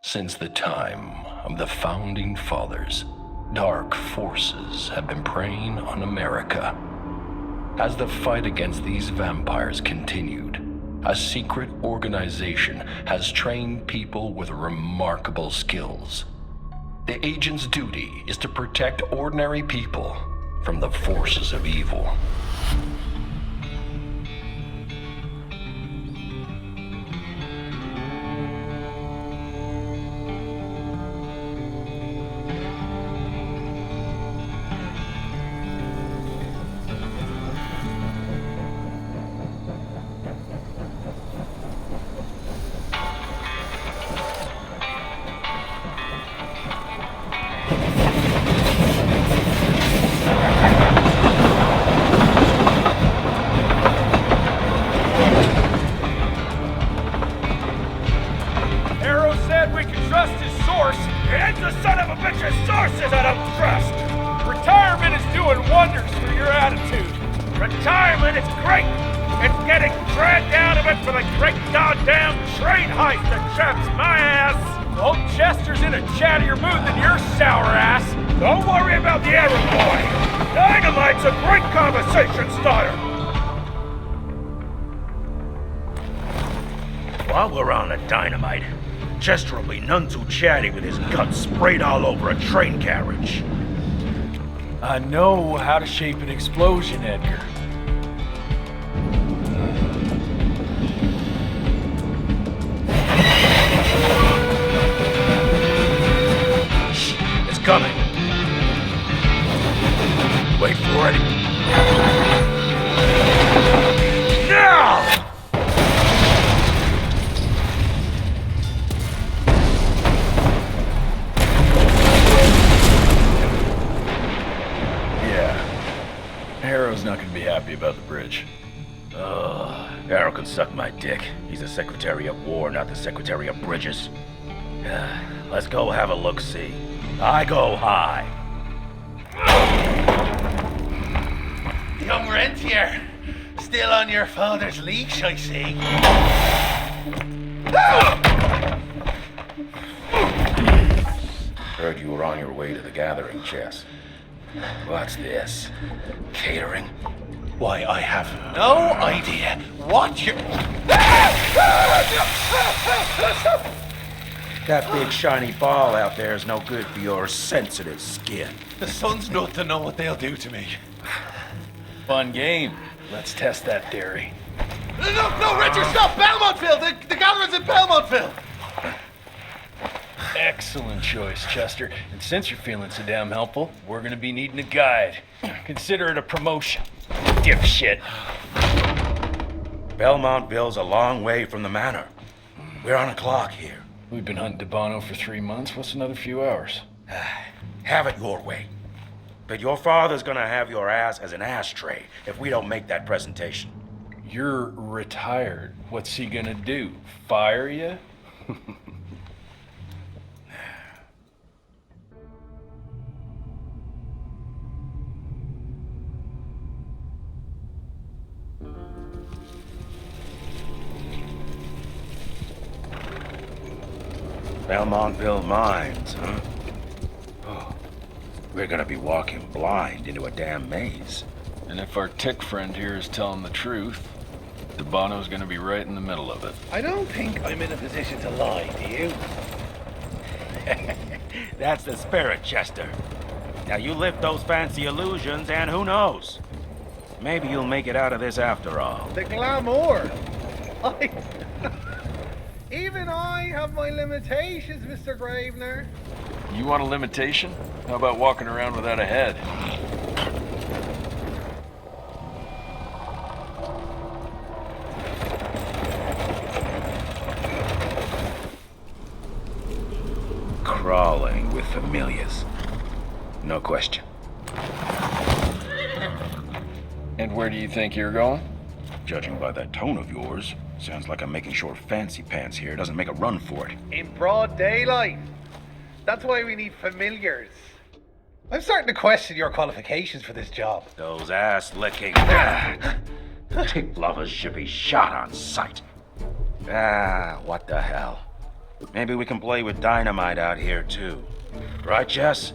Since the time of the Founding Fathers, dark forces have been preying on America. As the fight against these vampires continued, a secret organization has trained people with remarkable skills. The agent's duty is to protect ordinary people from the forces of evil. While we're on the dynamite, Chester will be none too chatty with his guts sprayed all over a train carriage. I know how to shape an explosion, Edgar. It's coming. Wait for it. Now! Harrow's not gonna be happy about the bridge. Harrow can suck my dick. He's the Secretary of War, not the Secretary of Bridges. Let's go have a look-see. I go high. Young Rentier, still on your father's leash, I see. Heard you were on your way to the gathering, Jess. What's this? Catering? Why, I have no idea what you're... That big shiny ball out there is no good for your sensitive skin. The sun's not to know what they'll do to me. Fun game. Let's test that theory. No, Richard, stop! Belmontville! The gathering's in Belmontville! Excellent choice, Chester. And since you're feeling so damn helpful, we're gonna be needing a guide. Consider it a promotion. Dipshit. Belmontville's a long way from the manor. We're on a clock here. We've been hunting DeBono for 3 months. What's another few hours? Have it your way. But your father's gonna have your ass as an ashtray if we don't make that presentation. You're retired. What's he gonna do? Fire you? Belmontville Mines, huh? Oh, we're gonna be walking blind into a damn maze. And if our tick friend here is telling the truth, DeBono's gonna be right in the middle of it. I don't think I'm in a position to lie, do you? That's the spirit, Chester. Now you lift those fancy illusions and who knows? Maybe you'll make it out of this after all. The glamour! Even I have my limitations, Mr. Gravener. You want a limitation? How about walking around without a head? Crawling with familiars. No question. And where do you think you're going? Judging by that tone of yours, sounds like I'm making sure Fancy Pants here doesn't make a run for it. In broad daylight. That's why we need familiars. I'm starting to question your qualifications for this job. Those ass-licking tick lovers should be shot on sight. What the hell? Maybe we can play with dynamite out here too. Right, Jess?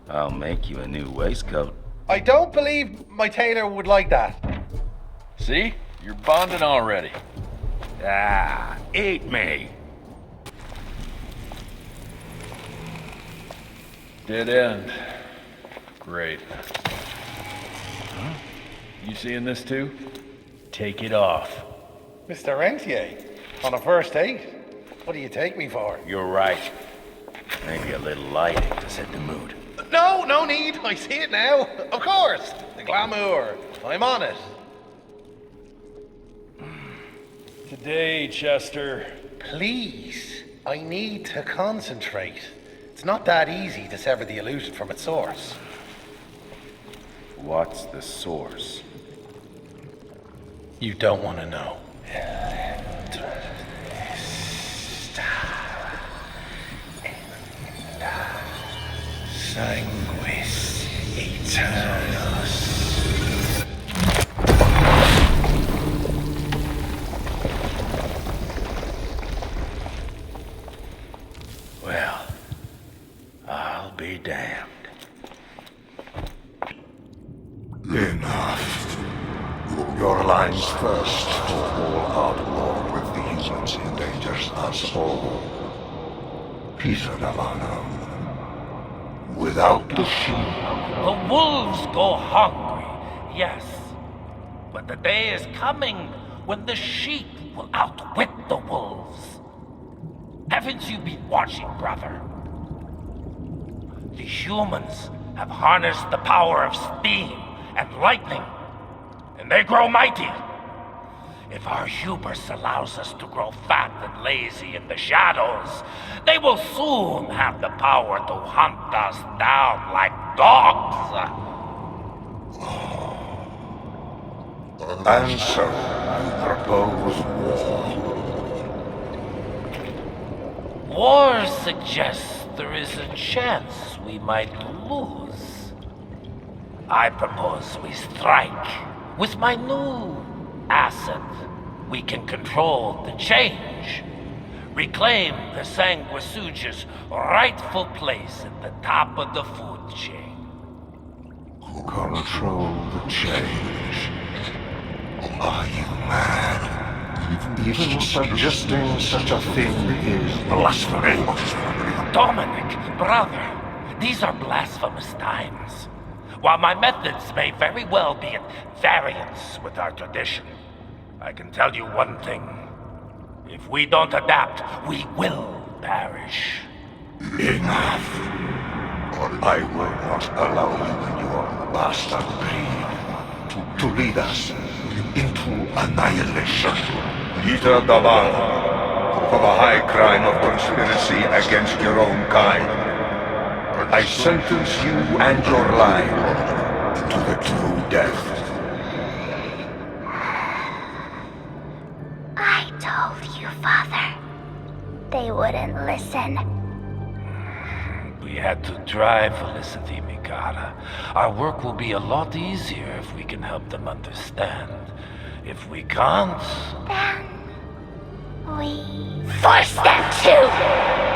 I'll make you a new waistcoat. I don't believe my tailor would like that. See? You're bonding already. Ah, eat me. Dead end. Great. Huh? You seeing this too? Take it off. Mr. Rentier, on a first date? What do you take me for? You're right. Maybe a little lighting to set the mood. No, no need. I see it now. Of course. The glamour. I'm on it. Today, Chester. Please, I need to concentrate. It's not that easy to sever the illusion from its source. What's the source? You don't want to know. Sanguis Eternus. Well, I'll be damned. Enough. Your lines first for all out war with the humans endangers us all. Peter Navanum. Without the sheep. The wolves go hungry, yes. But the day is coming when the sheep will outwit the wolves. Haven't you been watching, brother? The humans have harnessed the power of steam and lightning, and they grow mighty. If our hubris allows us to grow fat and lazy in the shadows, they will soon have the power to hunt us down like dogs. And so, you propose war. War suggests there is a chance we might lose. I propose we strike. With my new asset, we can control the change. Reclaim the Sanguisuja's rightful place at the top of the food chain. Control the change. Are you mad? Even suggesting such a thing is blasphemy. Dominic, brother, these are blasphemous times. While my methods may very well be at variance with our tradition, I can tell you one thing. If we don't adapt, we will perish. Enough. I will not allow you and your bastard breed to lead us into annihilation. Peter Davan, for the high crime of conspiracy against your own kind, I sentence you and your line to the true death. I told you, Father. They wouldn't listen. We had to drive Felicity, Mikata. Our work will be a lot easier if we can help them understand. If we can't... Then... we... force them to!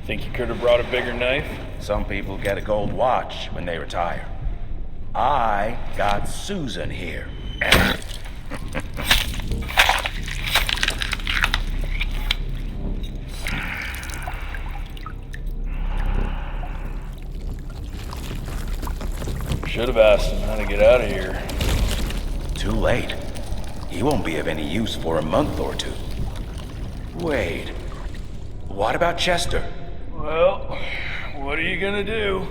Think you could have brought a bigger knife? Some people get a gold watch when they retire. I got Susan here. Should have asked him how to get out of here. Too late. He won't be of any use for a month or two. Wait. What about Chester? Well, what are you gonna do?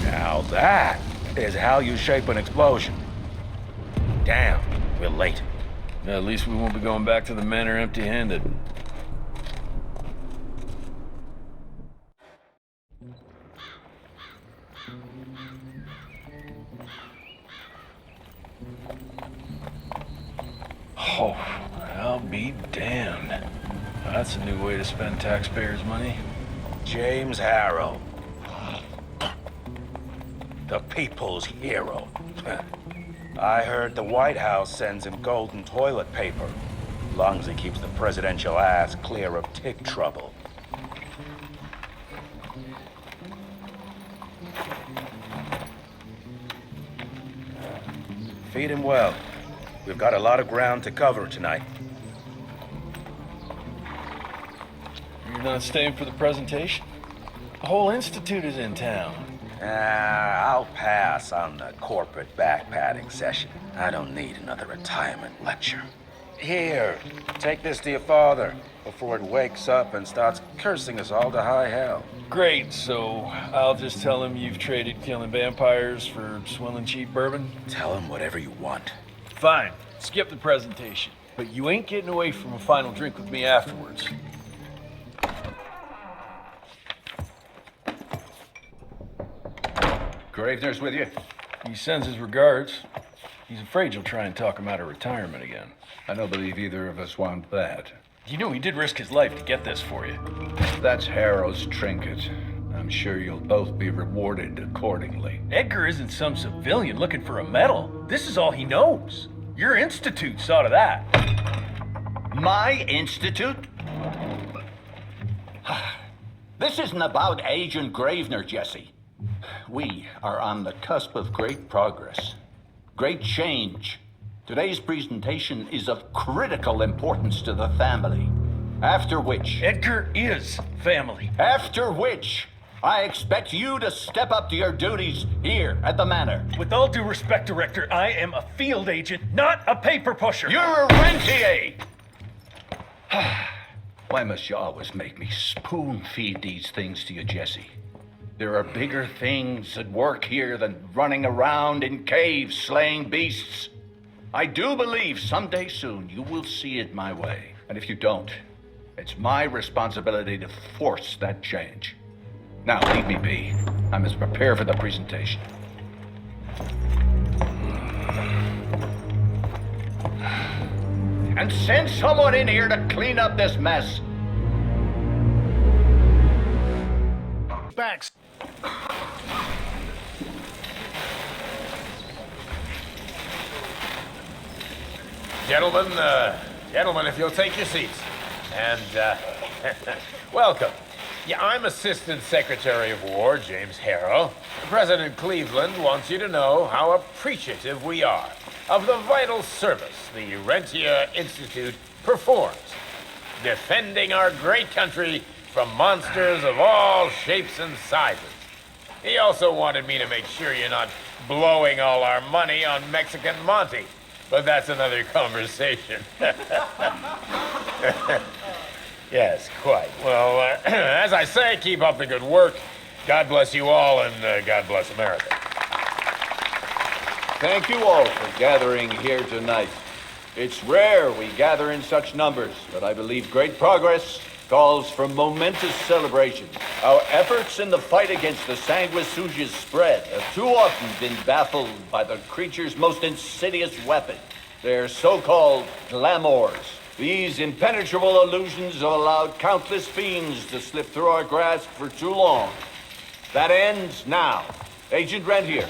Now that is how you shape an explosion. Damn, we're late. At least we won't be going back to the manor empty-handed. Oh, I'll be damned. That's a new way to spend taxpayers' money. James Harrow. The people's hero. I heard the White House sends him golden toilet paper. As long as he keeps the presidential ass clear of tick trouble. Feed him well. We've got a lot of ground to cover tonight. You're not staying for the presentation? The whole institute is in town. I'll pass on the corporate backpatting session. I don't need another retirement lecture. Here, take this to your father before it wakes up and starts cursing us all to high hell. Great, so I'll just tell him you've traded killing vampires for swilling cheap bourbon? Tell him whatever you want. Fine, skip the presentation. But you ain't getting away from a final drink with me afterwards. Gravener's with you? He sends his regards. He's afraid you'll try and talk him out of retirement again. I don't believe either of us want that. You know he did risk his life to get this for you. That's Harrow's trinket. I'm sure you'll both be rewarded accordingly. Edgar isn't some civilian looking for a medal. This is all he knows. Your institute saw to that. My institute? This isn't about Agent Gravener, Jesse. We are on the cusp of great progress, great change. Today's presentation is of critical importance to the family. After which... Edgar is family. After which, I expect you to step up to your duties here at the manor. With all due respect, Director, I am a field agent, not a paper pusher. You're a rentier! Why must you always make me spoon-feed these things to you, Jesse? There are bigger things at work here than running around in caves slaying beasts. I do believe someday soon you will see it my way. And if you don't, it's my responsibility to force that change. Now, leave me be. I must prepare for the presentation. And send someone in here to clean up this mess. Backs. Gentlemen, if you'll take your seats. And, welcome. Yeah, I'm Assistant Secretary of War, James Harrow. President Cleveland wants you to know how appreciative we are of the vital service the Rentier Institute performs, defending our great country from monsters of all shapes and sizes. He also wanted me to make sure you're not blowing all our money on Mexican Monty. But that's another conversation. Yes, quite. Well, as I say, keep up the good work. God bless you all, and God bless America. Thank you all for gathering here tonight. It's rare we gather in such numbers, but I believe great progress calls for momentous celebration. Our efforts in the fight against the sanguisuga's spread have too often been baffled by the creature's most insidious weapon, their so-called glamours. These impenetrable illusions have allowed countless fiends to slip through our grasp for too long. That ends now. Agent Rentier,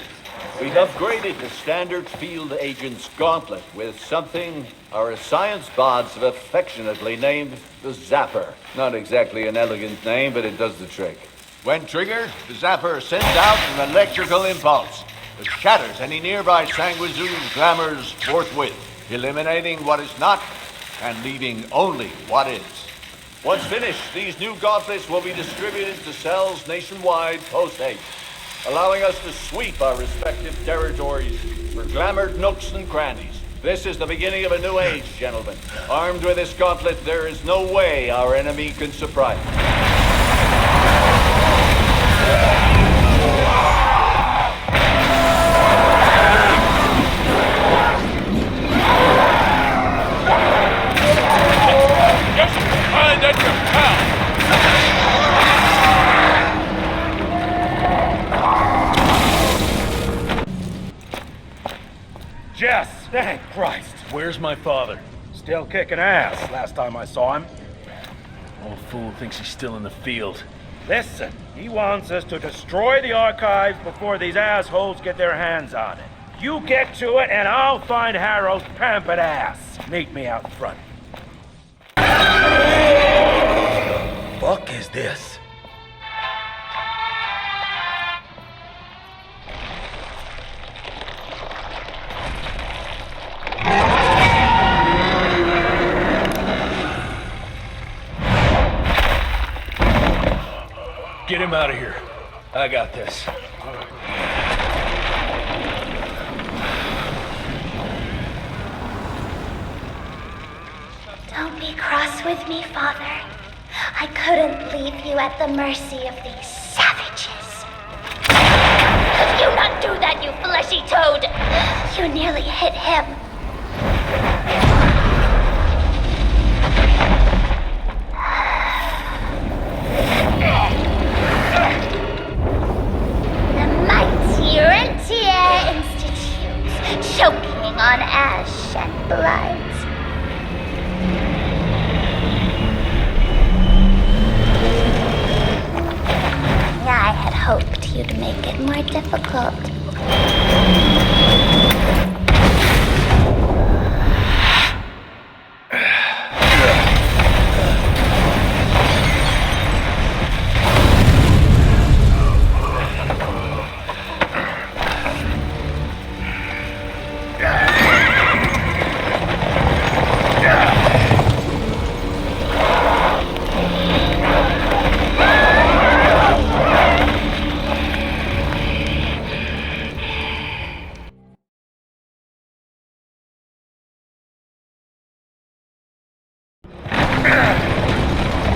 We've upgraded the standard field agent's gauntlet with something our science bots have affectionately named the Zapper. Not exactly an elegant name, but it does the trick. When triggered, the Zapper sends out an electrical impulse that shatters any nearby sanguizoos glamours forthwith, eliminating what is not and leaving only what is. Once finished, these new gauntlets will be distributed to cells nationwide post-haste, allowing us to sweep our respective territories for glamoured nooks and crannies. This is the beginning of a new age, gentlemen. Armed with this gauntlet, there is no way our enemy can surprise us. Jess, thank Christ. Where's my father? Still kicking ass last time I saw him. Old fool thinks he's still in the field. Listen, he wants us to destroy the archives before these assholes get their hands on it. You get to it and I'll find Harrow's pampered ass. Meet me out front. Fuck is this? Get him out of here. I got this. Don't be cross with me, Father. I couldn't leave you at the mercy of these savages. Could you not do that, you fleshy toad? You nearly hit him. The mighty Rentier Institute, choking on ash and blood. I had hoped you'd make it more difficult.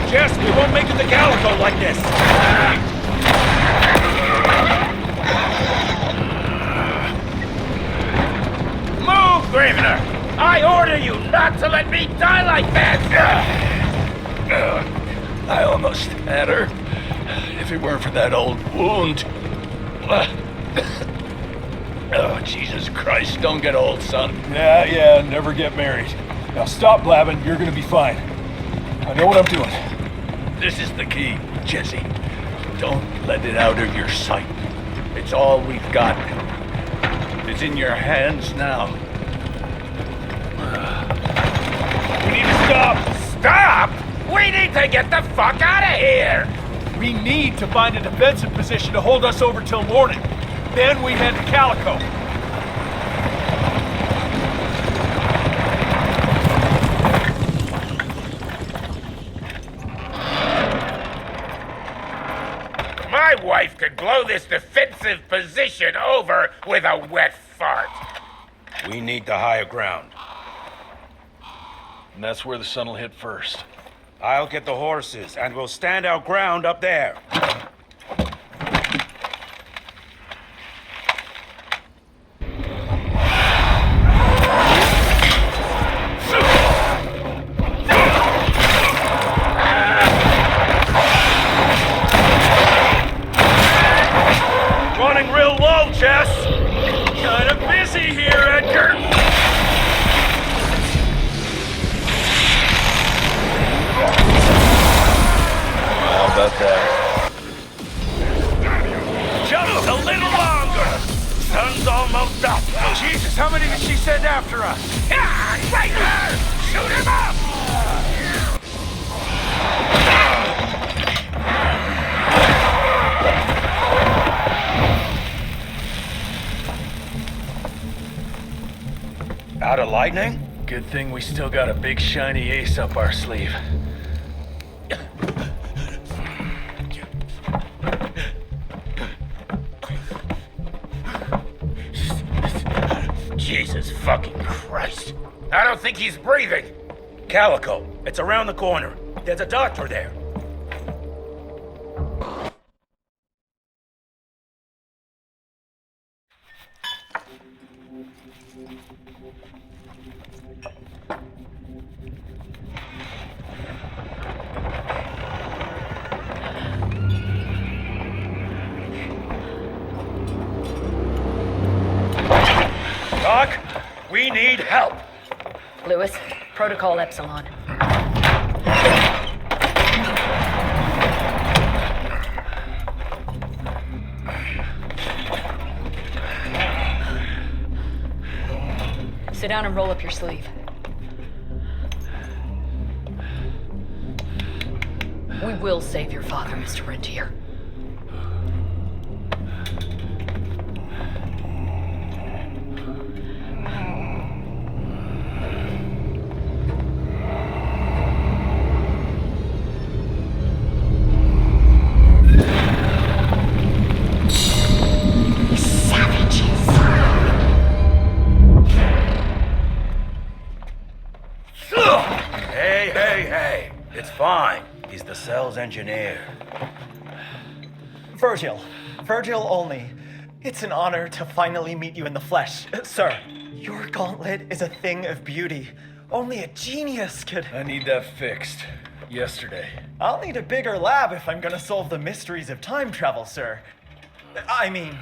Jess, we won't make it to Calico like this! Move, Gravener! I order you not to let me die like that! I almost had her. If it weren't for that old wound. Oh, Jesus Christ, don't get old, son. Yeah, never get married. Now stop blabbing, you're gonna be fine. I know what I'm doing. This is the key, Jesse. Don't let it out of your sight. It's all we've got. It's in your hands now. We need to stop! Stop?! We need to get the fuck out of here! We need to find a defensive position to hold us over till morning. Then we head to Calico. My wife could blow this defensive position over with a wet fart. We need the higher ground. And that's where the sun will hit first. I'll get the horses, and we'll stand our ground up there. Running real low, Jess! Kinda busy here, Edgar! How about that? How many did she send after us? Yeah, right there! Shoot him up! Out of lightning? Good thing we still got a big shiny ace up our sleeve. Jesus fucking Christ. I don't think he's breathing. Calico, it's around the corner. There's a doctor there. Doc, we need help. Lewis, Protocol Epsilon. Sit down and roll up your sleeve. We will save your father, Mr. Rentier. Hey, it's fine. He's the cell's engineer. Virgil only. It's an honor to finally meet you in the flesh. Sir, your gauntlet is a thing of beauty. Only a genius could... I need that fixed. Yesterday. I'll need a bigger lab if I'm gonna solve the mysteries of time travel, sir. I mean...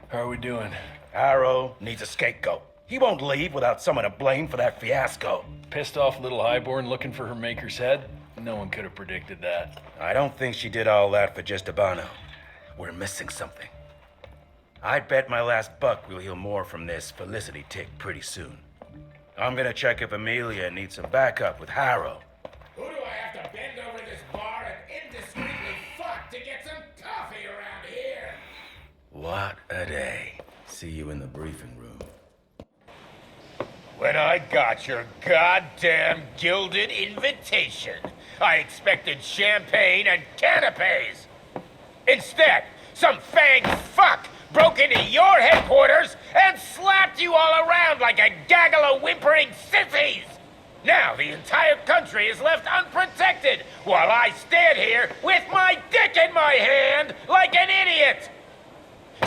How are we doing? Arrow needs a scapegoat. He won't leave without someone to blame for that fiasco. Pissed off little highborn looking for her maker's head? No one could have predicted that. I don't think she did all that for just Abano. We're missing something. I bet my last buck we'll hear more from this Felicity tick pretty soon. I'm gonna check if Amelia needs some backup with Harrow. Who do I have to bend over this bar and indiscreetly fuck to get some coffee around here? What a day. See you in the briefing room. When I got your goddamn gilded invitation, I expected champagne and canapes. Instead, some fang fuck broke into your headquarters and slapped you all around like a gaggle of whimpering sissies. Now the entire country is left unprotected while I stand here with my dick in my hand like an idiot.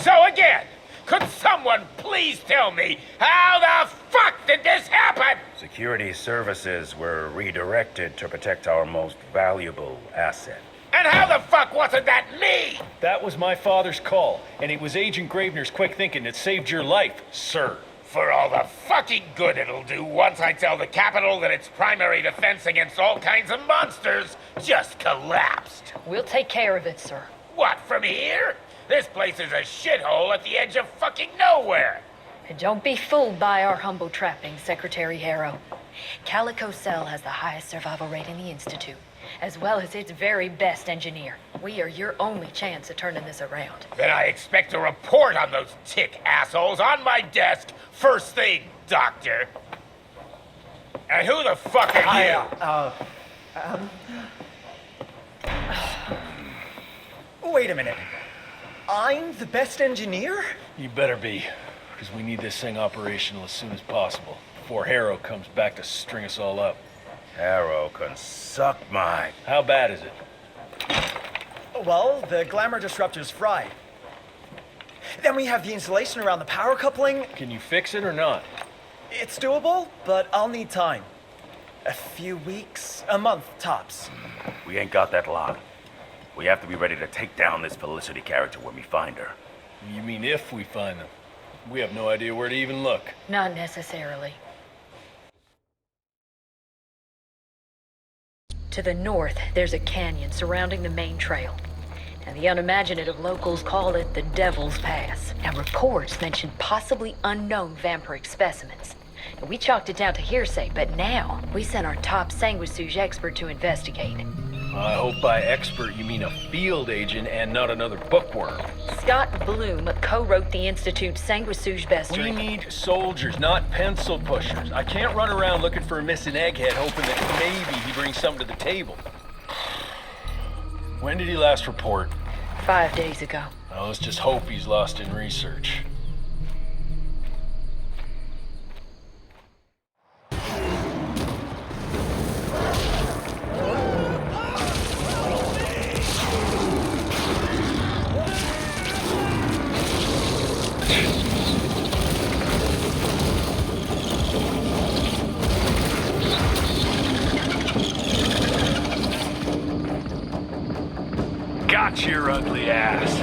So again, could someone please tell me how the fuck did this happen? Security services were redirected to protect our most valuable asset. And how the fuck wasn't that me? That was my father's call, and it was Agent Gravener's quick thinking that saved your life, sir. For all the fucking good it'll do once I tell the Capitol that its primary defense against all kinds of monsters just collapsed. We'll take care of it, sir. What, from here? This place is a shithole at the edge of fucking nowhere. And don't be fooled by our humble trappings, Secretary Harrow. Calico Cell has the highest survival rate in the Institute, as well as its very best engineer. We are your only chance at turning this around. Then I expect a report on those tick assholes on my desk first thing, Doctor. And who the fuck are you? Wait a minute. I'm the best engineer? You better be, because we need this thing operational as soon as possible, before Harrow comes back to string us all up. Harrow can suck mine. How bad is it? Well, the glamour disruptor's fried. Then we have the insulation around the power coupling. Can you fix it or not? It's doable, but I'll need time. A few weeks, a month tops. We ain't got that long. We have to be ready to take down this Felicity character when we find her. You mean if we find them? We have no idea where to even look. Not necessarily. To the north, there's a canyon surrounding the main trail. and the unimaginative locals call it the Devil's Pass. Now, reports mention possibly unknown vampiric specimens. And we chalked it down to hearsay, but now we sent our top sanguisuge expert to investigate. I hope by expert you mean a field agent and not another bookworm. Scott Bloom co-wrote the Institute's sanguisuge bestiary. We need soldiers, not pencil pushers. I can't run around looking for a missing egghead hoping that maybe he brings something to the table. When did he last report? 5 days ago. Well, let's just hope he's lost in research. Got your ugly ass.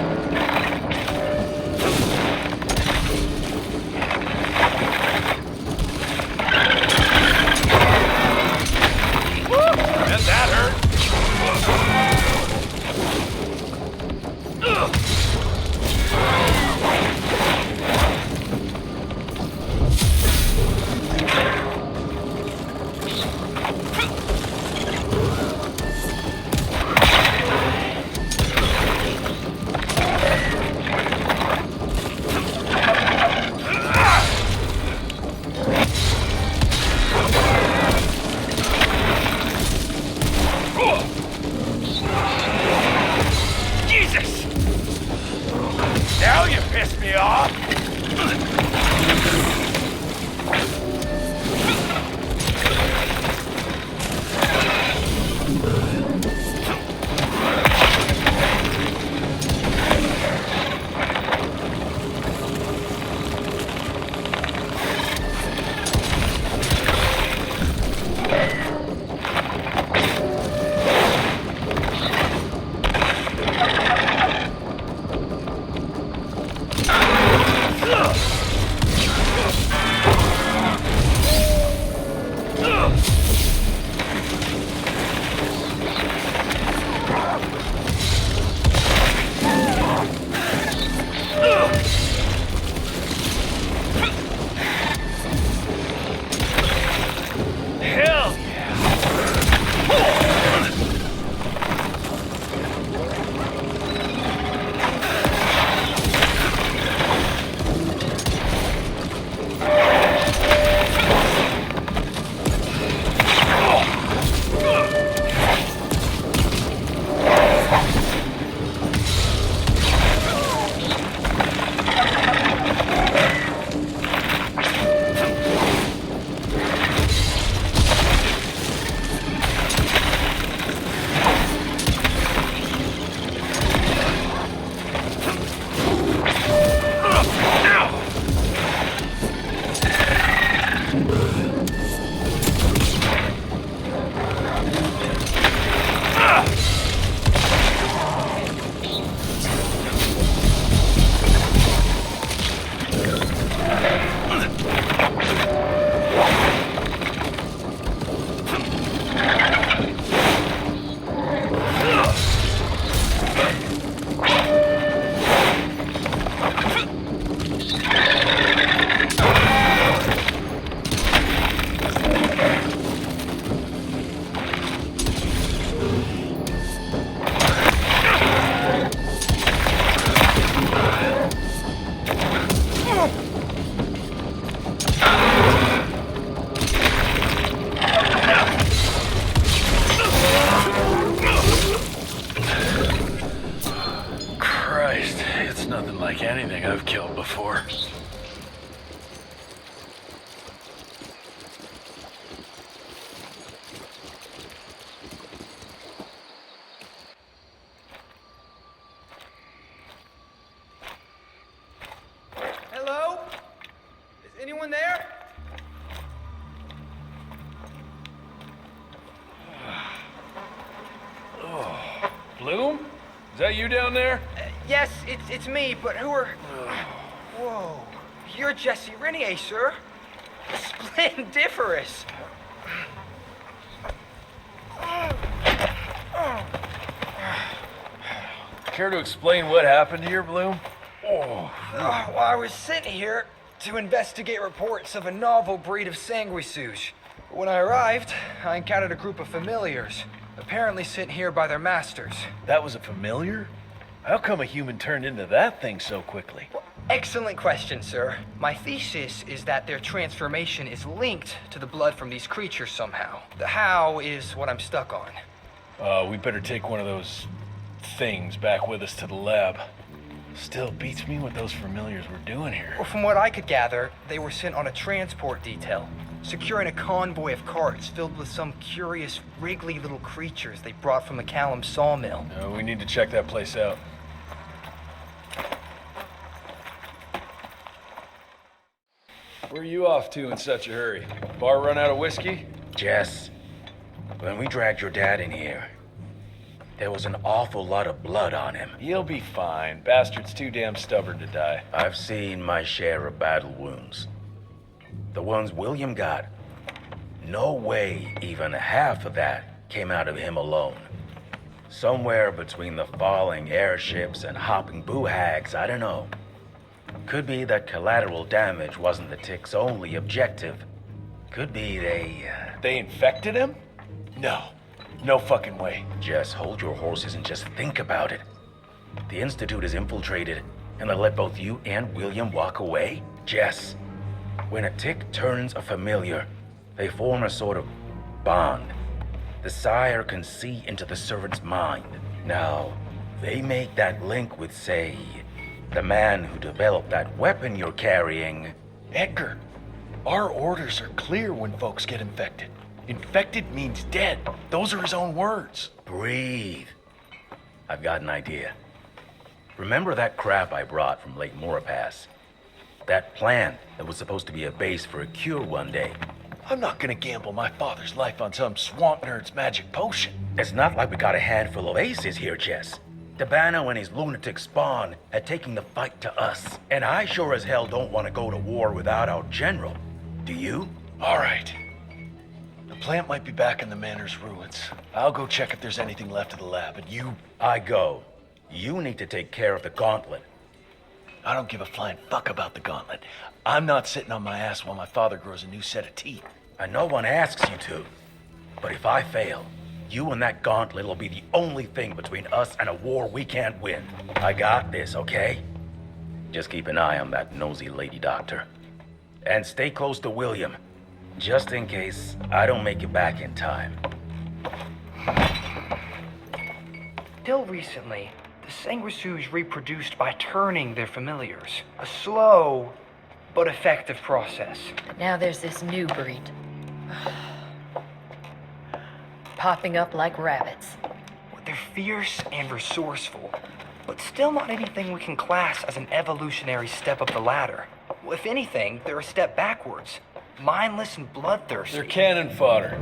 And that hurt. Now you pissed me off! anything I've killed before. Hello? Is anyone there? Oh, Bloom? Is that you down there? Yes, it's me, but who are... Whoa. You're Jesse Rentier, sir. Splendiferous. Care to explain what happened here, Bloom? Well, I was sent here to investigate reports of a novel breed of sanguisuge. When I arrived, I encountered a group of familiars, apparently sent here by their masters. That was a familiar? How come a human turned into that thing so quickly? Excellent question, sir. My thesis is that their transformation is linked to the blood from these creatures somehow. The how is what I'm stuck on. We better take one of those things back with us to the lab. Still beats me what those familiars were doing here. Well, from what I could gather, they were sent on a transport detail, securing a convoy of carts filled with some curious, wriggly little creatures they brought from the Callum sawmill. We need to check that place out. Where are you off to in such a hurry? Bar run out of whiskey? Jess, when we dragged your dad in here, there was an awful lot of blood on him. He'll be fine. Bastard's too damn stubborn to die. I've seen my share of battle wounds. The ones William got, no way even half of that came out of him alone. Somewhere between the falling airships and hopping boo hags, I don't know. Could be that collateral damage wasn't the tick's only objective. Could be They infected him? No fucking way. Just hold your horses and just think about it. The Institute is infiltrated, and they let both you and William walk away? Jess, when a tick turns a familiar, they form a sort of bond. The sire can see into the servant's mind. Now, they make that link with, say, the man who developed that weapon you're carrying. Edgar, our orders are clear when folks get infected. Infected means dead. Those are his own words. Breathe. I've got an idea. Remember that crap I brought from Lake Morapass? That plant that was supposed to be a base for a cure one day. I'm not gonna gamble my father's life on some swamp nerd's magic potion. It's not like we got a handful of aces here, Jess. Dabano and his lunatic spawn had taken the fight to us. And I sure as hell don't want to go to war without our general. Do you? All right. The plant might be back in the manor's ruins. I'll go check if there's anything left of the lab, and you... I go. You need to take care of the gauntlet. I don't give a flying fuck about the gauntlet. I'm not sitting on my ass while my father grows a new set of teeth. And no one asks you to. But if I fail, you and that gauntlet will be the only thing between us and a war we can't win. I got this, okay? Just keep an eye on that nosy lady doctor. And stay close to William, just in case I don't make it back in time. Till recently, the sanguisuge reproduced by turning their familiars. A slow but effective process. Now there's this new breed. Popping up like rabbits. They're fierce and resourceful, but still not anything we can class as an evolutionary step up the ladder. If anything, they're a step backwards. Mindless and bloodthirsty. They're cannon fodder.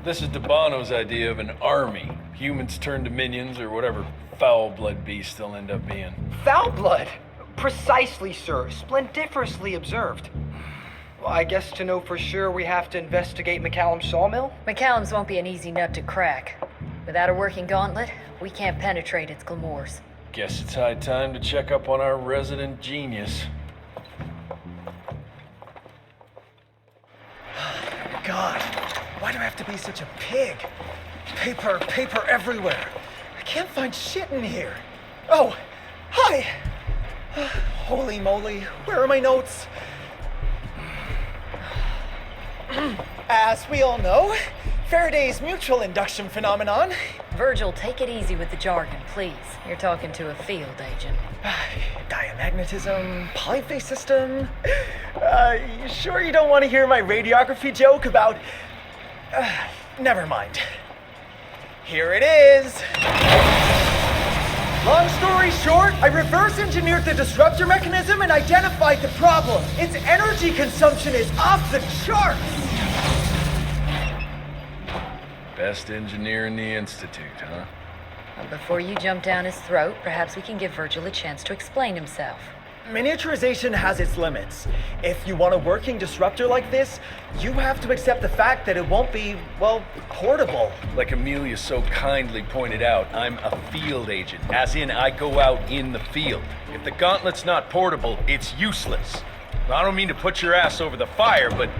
This is Dabano's idea of an army. Humans turn to minions or whatever foul blood beasts they'll end up being. Foul blood? Precisely, sir. Splendiferously observed. Well, I guess to know for sure we have to investigate McCallum's sawmill? McCallum's won't be an easy nut to crack. Without a working gauntlet, we can't penetrate its glamours. Guess it's high time to check up on our resident genius. God, why do I have to be such a pig? Paper everywhere. I can't find shit in here. Oh, hi! Holy moly, where are my notes? As we all know, Faraday's mutual induction phenomenon. Virgil, take it easy with the jargon, please. You're talking to a field agent. Diamagnetism, polyphase system. You sure you don't want to hear my radiography joke about... never mind. Here it is. Long story short, I reverse engineered the disruptor mechanism and identified the problem. Its energy consumption is off the charts. Best engineer in the Institute, huh? Well, before you jump down his throat, perhaps we can give Virgil a chance to explain himself. Miniaturization has its limits. If you want a working disruptor like this, you have to accept the fact that it won't be, well, portable. Like Amelia so kindly pointed out, I'm a field agent, as in I go out in the field. If the gauntlet's not portable, it's useless. I don't mean to put your ass over the fire, but...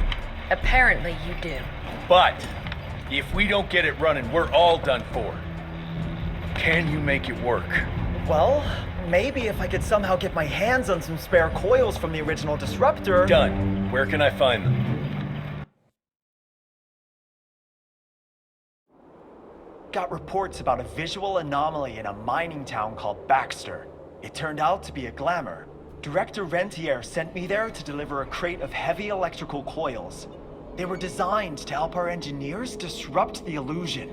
Apparently you do. But, if we don't get it running, we're all done for. Can you make it work? Well, maybe if I could somehow get my hands on some spare coils from the original disruptor... Done. Where can I find them? Got reports about a visual anomaly in a mining town called Baxter. It turned out to be a glamour. Director Rentier sent me there to deliver a crate of heavy electrical coils. They were designed to help our engineers disrupt the illusion.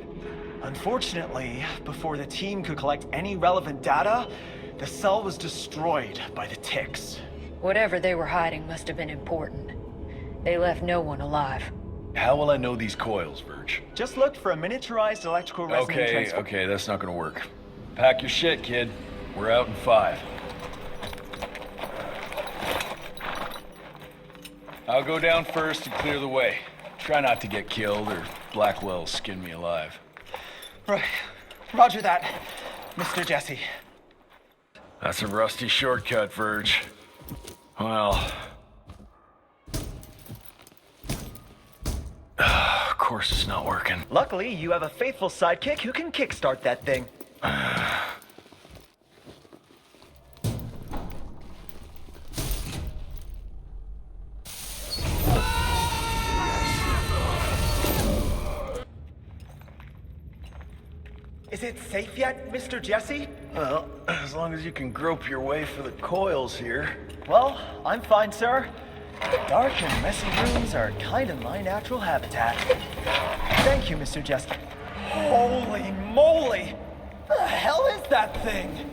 Unfortunately, before the team could collect any relevant data, the cell was destroyed by the ticks. Whatever they were hiding must have been important. They left no one alive. How will I know these coils, Verge? Just look for a miniaturized electrical resonant transformer. Okay, that's not gonna work. Pack your shit, kid. We're out in 5. I'll go down first and clear the way. Try not to get killed or Blackwell skin me alive. Right. Roger that, Mr. Jesse. That's a rusty shortcut, Verge. Well... of course it's not working. Luckily, you have a faithful sidekick who can kickstart that thing. Is it safe yet, Mr. Jesse? Well, as long as you can grope your way for the coils here. Well, I'm fine, sir. Dark and messy rooms are kind of my natural habitat. Thank you, Mr. Jesse. Holy moly! The hell is that thing?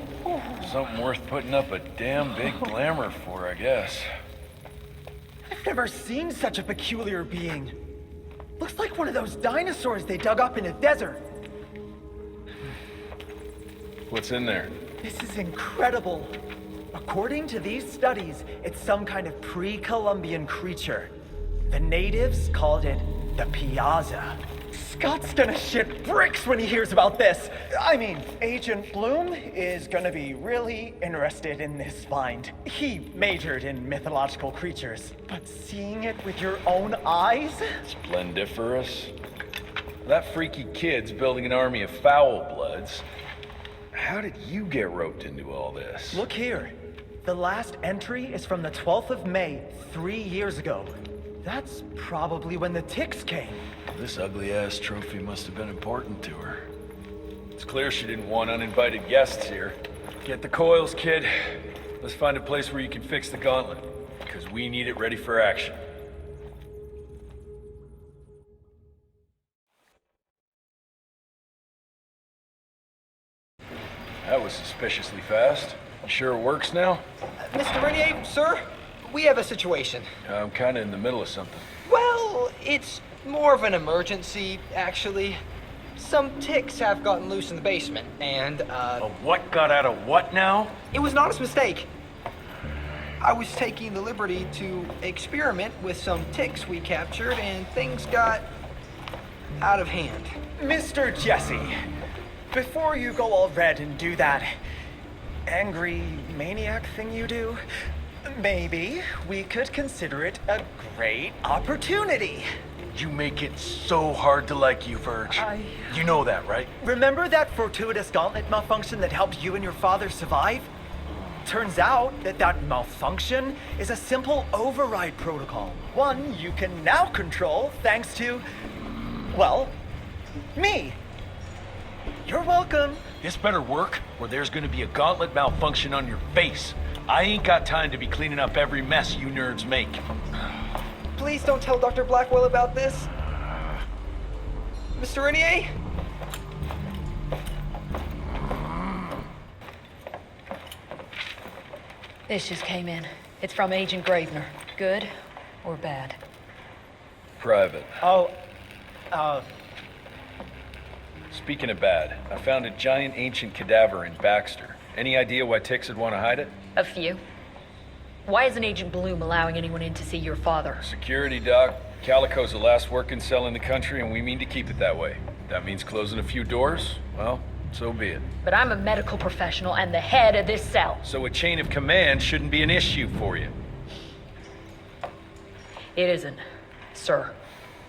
Something worth putting up a damn big glamour for, I guess. I've never seen such a peculiar being. Looks like one of those dinosaurs they dug up in a desert. What's in there? This is incredible. According to these studies, it's some kind of pre-Columbian creature. The natives called it the Piazza. Scott's gonna shit bricks when he hears about this. I mean, Agent Bloom is gonna be really interested in this find. He majored in mythological creatures, but seeing it with your own eyes? Splendiferous. That freaky kid's building an army of foul bloods. How did you get roped into all this? Look here. The last entry is from the 12th of May, 3 years ago. That's probably when the ticks came. This ugly-ass trophy must have been important to her. It's clear she didn't want uninvited guests here. Get the coils, kid. Let's find a place where you can fix the gauntlet, because we need it ready for action. That was suspiciously fast. You sure it works now? Mr. Rentier, sir, we have a situation. I'm kind of in the middle of something. Well, it's more of an emergency, actually. Some ticks have gotten loose in the basement, and, A what got out of what now? It was an honest mistake. I was taking the liberty to experiment with some ticks we captured, and things got out of hand. Mr. Jesse, before you go all red and do that angry maniac thing you do, maybe we could consider it a great opportunity. You make it so hard to like you, Verge. You know that, right? Remember that fortuitous gauntlet malfunction that helped you and your father survive? Turns out that malfunction is a simple override protocol. One you can now control thanks to, well, me. You're welcome. This better work, or there's gonna be a gauntlet malfunction on your face. I ain't got time to be cleaning up every mess you nerds make. Please don't tell Dr. Blackwell about this. Mr. Rentier? This just came in. It's from Agent Gravener. Good or bad? Private. Oh, Speaking of bad, I found a giant ancient cadaver in Baxter. Any idea why ticks would want to hide it? A few. Why isn't Agent Bloom allowing anyone in to see your father? Security, Doc. Calico's the last working cell in the country, and we mean to keep it that way. That means closing a few doors? Well, so be it. But I'm a medical professional and the head of this cell. So a chain of command shouldn't be an issue for you. It isn't, sir.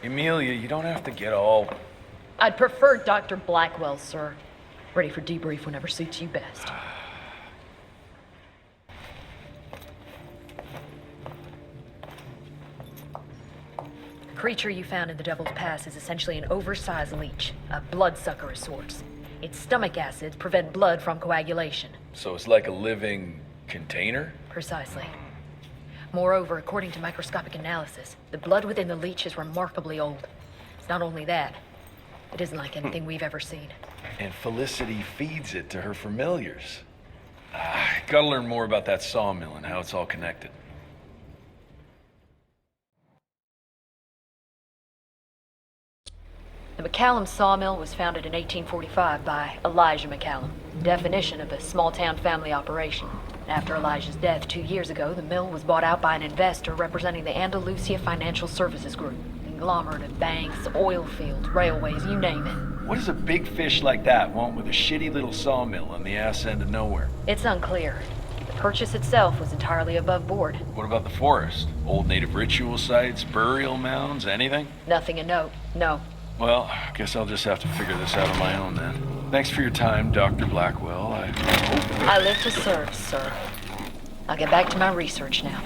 Emilia, you don't have to get all... I'd prefer Dr. Blackwell, sir. Ready for debrief whenever suits you best. The creature you found in the Devil's Pass is essentially an oversized leech, a bloodsucker of sorts. Its stomach acids prevent blood from coagulation. So it's like a living container? Precisely. Moreover, according to microscopic analysis, the blood within the leech is remarkably old. It's not only that, it isn't like anything we've ever seen. And Felicity feeds it to her familiars. Gotta learn more about that sawmill and how it's all connected. The McCallum sawmill was founded in 1845 by Elijah McCallum, definition of a small-town family operation. After Elijah's death 2 years ago, the mill was bought out by an investor representing the Andalusia Financial Services Group. Conglomerate of banks, oil fields, railways, you name it. What does a big fish like that want with a shitty little sawmill on the ass end of nowhere? It's unclear. The purchase itself was entirely above board. What about the forest? Old native ritual sites, burial mounds, anything? Nothing of note, no. Well, I guess I'll just have to figure this out on my own then. Thanks for your time, Dr. Blackwell. I live to serve, sir. I'll get back to my research now.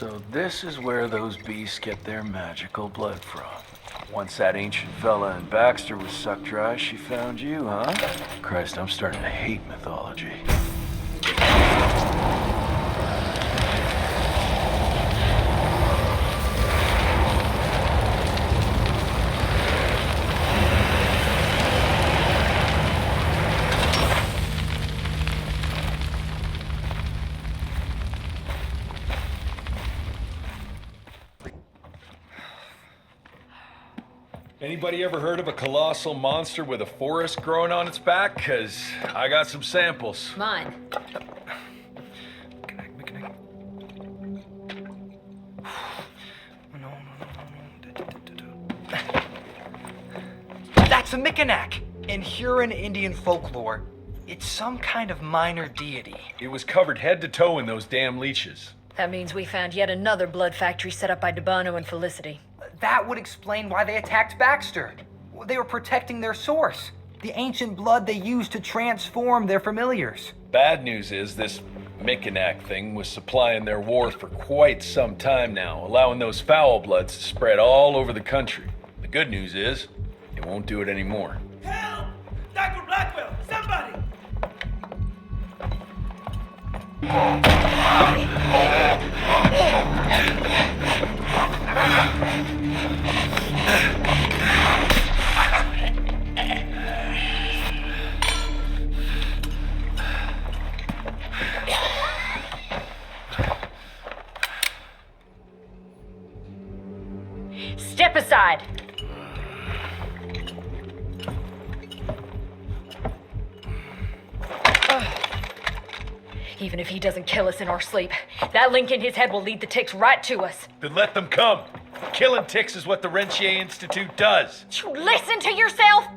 So this is where those beasts get their magical blood from. Once that ancient fella in Baxter was sucked dry, she found you, huh? Christ, I'm starting to hate mythology. Anybody ever heard of a colossal monster with a forest growing on its back? 'Cause I got some samples. Mine. That's a Mikanak! In Huron Indian folklore, it's some kind of minor deity. It was covered head to toe in those damn leeches. That means we found yet another blood factory set up by DeBono and Felicity. That would explain why they attacked Baxter. They were protecting their source, the ancient blood they used to transform their familiars. Bad news is this Mikanak thing was supplying their war for quite some time now, allowing those foul bloods to spread all over the country. The good news is, it won't do it anymore. Help! Dr. Blackwell, somebody! Step aside! Even if he doesn't kill us in our sleep, that link in his head will lead the ticks right to us. Then let them come. Killing ticks is what the Rentier Institute does. You listen to yourself?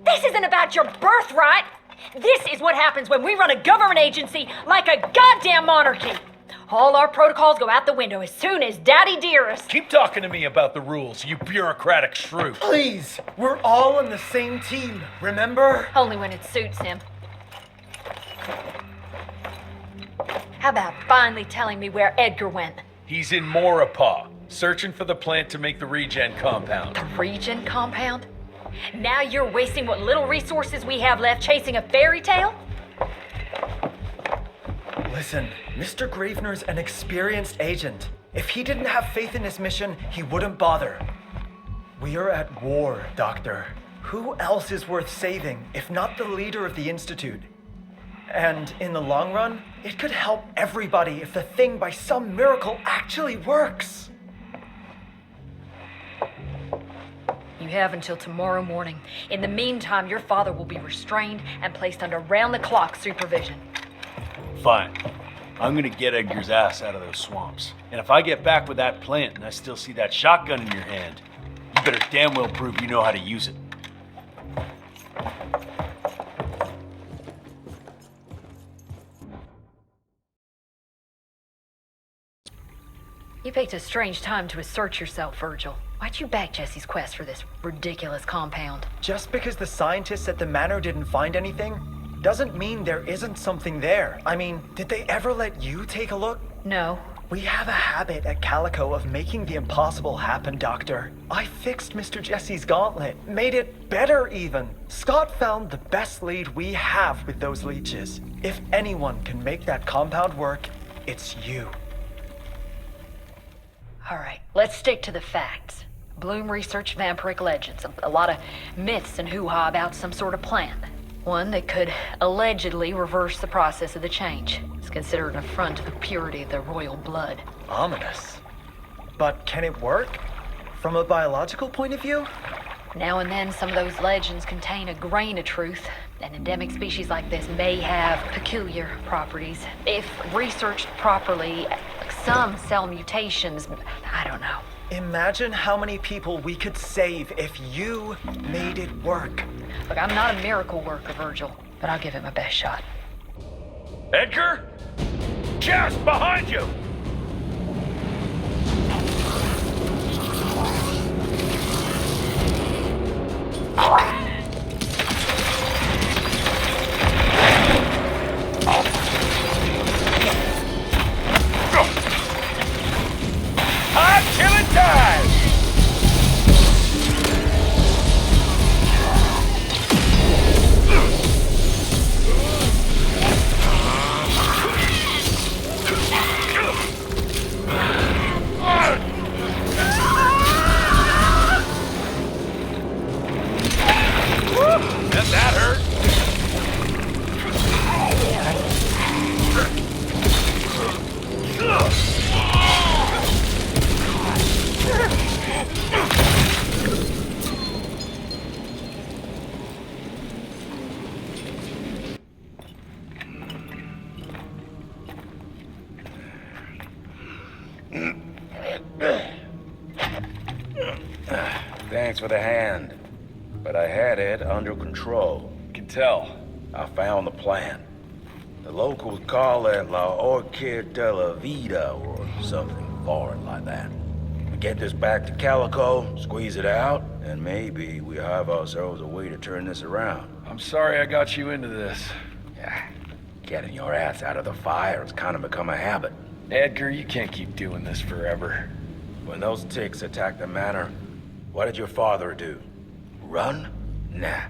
This isn't about your birthright. This is what happens when we run a government agency like a goddamn monarchy. All our protocols go out the window as soon as Daddy Dearest. Keep talking to me about the rules, you bureaucratic shrew. Please, we're all on the same team, remember? Only when it suits him. How about finally telling me where Edgar went? He's in Maurepas, searching for the plant to make the regen compound. The regen compound? Now you're wasting what little resources we have left chasing a fairy tale? Listen, Mr. Gravener's an experienced agent. If he didn't have faith in his mission, he wouldn't bother. We are at war, Doctor. Who else is worth saving, if not the leader of the Institute? And in the long run, it could help everybody if the thing by some miracle actually works. You have until tomorrow morning. In the meantime, your father will be restrained and placed under round-the-clock supervision. Fine. I'm gonna get Edgar's ass out of those swamps. And if I get back with that plant and I still see that shotgun in your hand, you better damn well prove you know how to use it. You picked a strange time to assert yourself, Virgil. Why'd you back Jesse's quest for this ridiculous compound? Just because the scientists at the manor didn't find anything, doesn't mean there isn't something there. I mean, did they ever let you take a look? No. We have a habit at Calico of making the impossible happen, Doctor. I fixed Mr. Jesse's gauntlet, made it better even. Scott found the best lead we have with those leeches. If anyone can make that compound work, it's you. All right, let's stick to the facts. Bloom researched vampiric legends, a lot of myths and hoo-ha about some sort of plant. One that could allegedly reverse the process of the change. It's considered an affront to the purity of the royal blood. Ominous. But can it work? From a biological point of view? Now and then, some of those legends contain a grain of truth. An endemic species like this may have peculiar properties. If researched properly, some cell mutations, I don't know. Imagine how many people we could save if you made it work. Look, I'm not a miracle worker, Virgil, but I'll give it my best shot. Edgar? Jess, behind you! Thanks for the hand. But I had it under control. Can tell. I found the plan. The locals call it La Orchid de la Vida or something foreign like that. We get this back to Calico, squeeze it out, and maybe we have ourselves a way to turn this around. I'm sorry I got you into this. Yeah, getting your ass out of the fire has kind of become a habit. Edgar, you can't keep doing this forever. When those ticks attacked the manor, what did your father do? Run? Nah.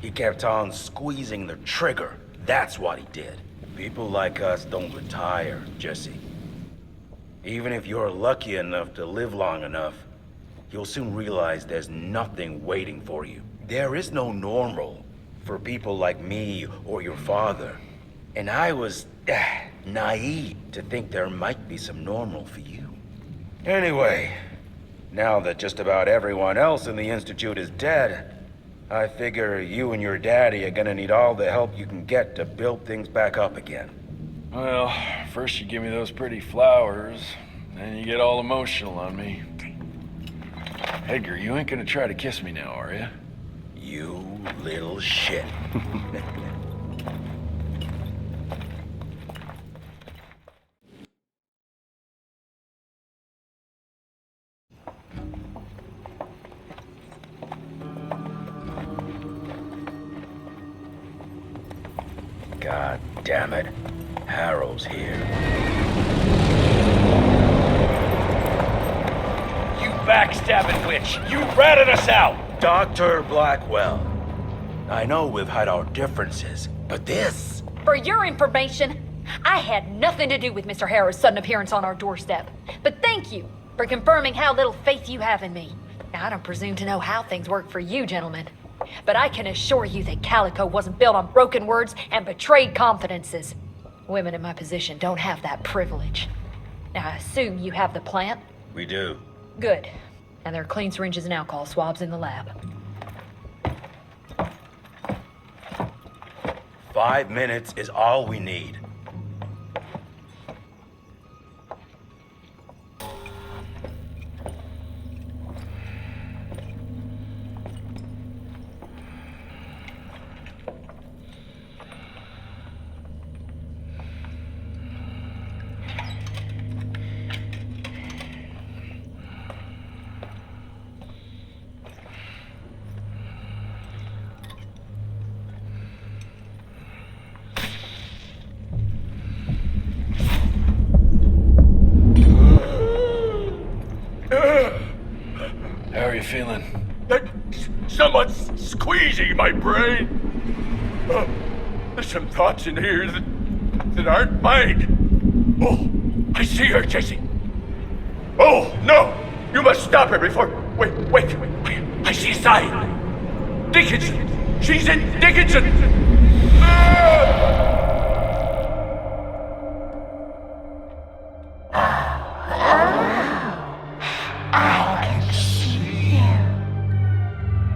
He kept on squeezing the trigger. That's what he did. People like us don't retire, Jesse. Even if you're lucky enough to live long enough, you'll soon realize there's nothing waiting for you. There is no normal for people like me or your father. And I was naive to think there might be some normal for you. Anyway, now that just about everyone else in the Institute is dead, I figure you and your daddy are gonna need all the help you can get to build things back up again. Well, first you give me those pretty flowers, then you get all emotional on me. Edgar, you ain't gonna try to kiss me now, are you? You little shit. God damn it. Harrow's here. You backstabbing witch! You ratted us out! Dr. Blackwell. I know we've had our differences, but this... For your information, I had nothing to do with Mr. Harrow's sudden appearance on our doorstep. But thank you for confirming how little faith you have in me. Now, I don't presume to know how things work for you, gentlemen. But I can assure you that Calico wasn't built on broken words and betrayed confidences. Women in my position don't have that privilege. Now, I assume you have the plant? We do. Good. And there are clean syringes and alcohol swabs in the lab. 5 minutes is all we need. How are you feeling? Someone's squeezing my brain. There's some thoughts in here that aren't mine. Oh, I see her, Jesse. Oh, no! You must stop her before... Wait. I see a sign. Dickinson! She's in Dickinson! I can see you.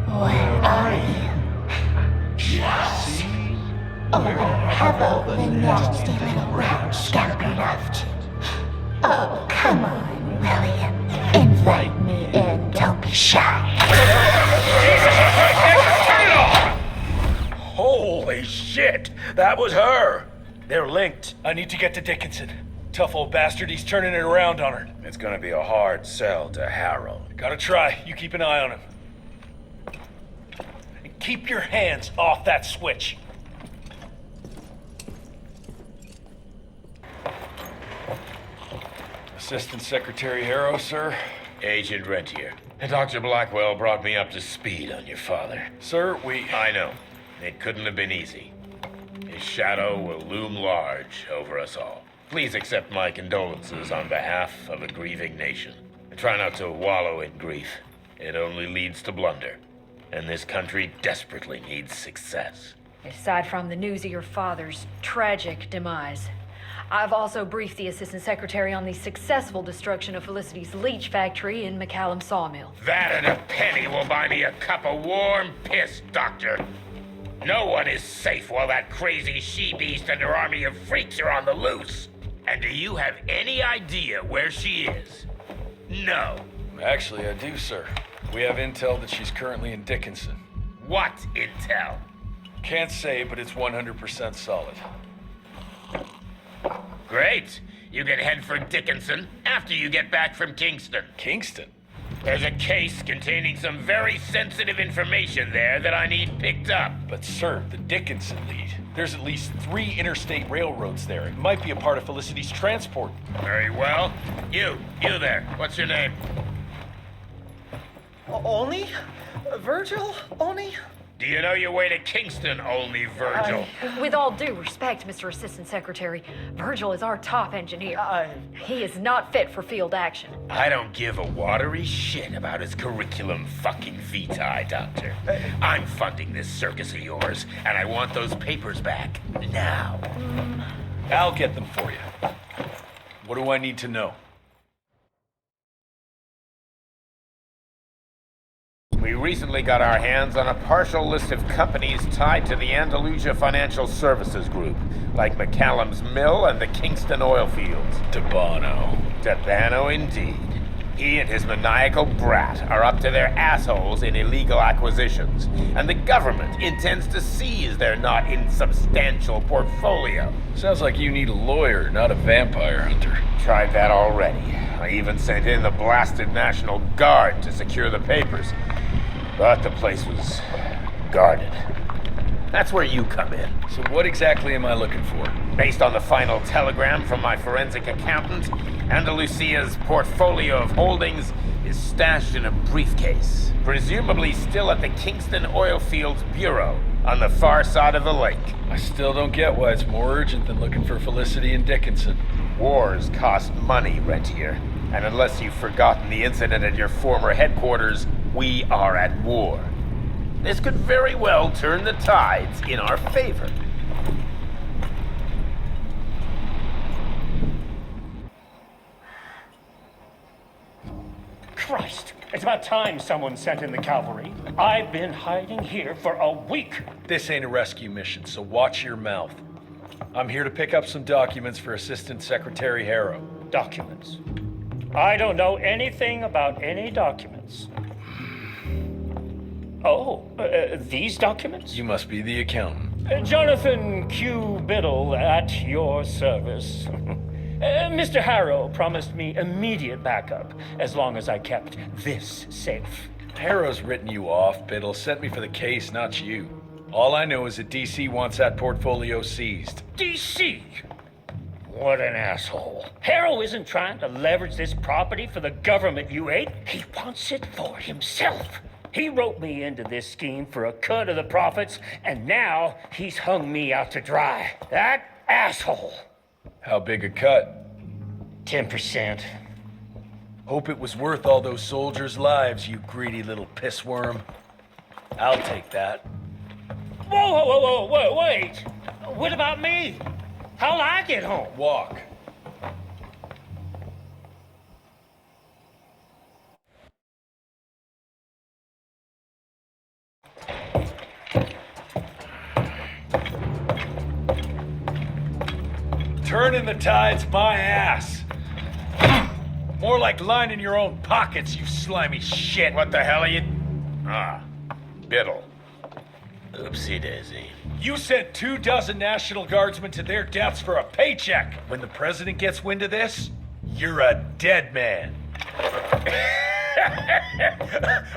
Where are you? Jesse? Or have all the nasty little rats scampered off to? Oh, come on, William. Invite me in, don't be shy. Holy shit! That was her! They're linked. I need to get to Dickinson. Tough old bastard, he's turning it around on her. It's gonna be a hard sell to Harrow. Gotta try. You keep an eye on him. And keep your hands off that switch. Assistant Secretary Harrow, sir. Agent Rentier. Dr. Blackwell brought me up to speed on your father. Sir, I know. It couldn't have been easy. His shadow will loom large over us all. Please accept my condolences on behalf of a grieving nation. Try not to wallow in grief. It only leads to blunder. And this country desperately needs success. Aside from the news of your father's tragic demise, I've also briefed the Assistant Secretary on the successful destruction of Felicity's leech factory in McCallum Sawmill. That and a penny will buy me a cup of warm piss, Doctor. No one is safe while that crazy she-beast and her army of freaks are on the loose. And do you have any idea where she is? No. Actually, I do, sir. We have intel that she's currently in Dickinson. What intel? Can't say, but it's 100% solid. Great. You can head for Dickinson after you get back from Kingston. Kingston? There's a case containing some very sensitive information there that I need picked up. But sir, the Dickinson lead. There's at least 3 interstate railroads there. It might be a part of Felicity's transport. Very well. You there. What's your name? Only? Virgil? Only? Do you know your way to Kingston, only Virgil? With all due respect, Mr. Assistant Secretary, Virgil is our top engineer. He is not fit for field action. I don't give a watery shit about his curriculum fucking vitae, Doctor. I'm funding this circus of yours, and I want those papers back now. I'll get them for you. What do I need to know? We recently got our hands on a partial list of companies tied to the Andalusia Financial Services Group, like McCallum's Mill and the Kingston oil fields. Debano indeed. He and his maniacal brat are up to their assholes in illegal acquisitions, and the government intends to seize their not insubstantial portfolio. Sounds like you need a lawyer, not a vampire hunter. Tried that already. I even sent in the blasted National Guard to secure the papers. But the place was guarded. That's where you come in. So what exactly am I looking for? Based on the final telegram from my forensic accountant, Andalusia's portfolio of holdings is stashed in a briefcase, presumably still at the Kingston Oil Fields Bureau on the far side of the lake. I still don't get why it's more urgent than looking for Felicity and Dickinson. Wars cost money, Rentier. And unless you've forgotten the incident at your former headquarters, we are at war. This could very well turn the tides in our favor. Christ, it's about time someone sent in the cavalry. I've been hiding here for a week. This ain't a rescue mission, so watch your mouth. I'm here to pick up some documents for Assistant Secretary Harrow. Documents? I don't know anything about any documents. Oh, these documents? You must be the accountant. Jonathan Q. Biddle at your service. Mr. Harrow promised me immediate backup as long as I kept this safe. Harrow's written you off, Biddle. Sent me for the case, not you. All I know is that DC wants that portfolio seized. DC? What an asshole. Harrow isn't trying to leverage this property for the government you ate. He wants it for himself. He wrote me into this scheme for a cut of the profits, and now he's hung me out to dry. That asshole. How big a cut? 10%. Hope it was worth all those soldiers' lives, you greedy little pissworm. I'll take that. Whoa, wait. What about me? How'll I get home? Walk. Turning the tide's my ass. More like lining your own pockets, you slimy shit. What the hell are you... Ah, Biddle. Oopsie daisy. You sent 24 National Guardsmen to their deaths for a paycheck. When the president gets wind of this, you're a dead man.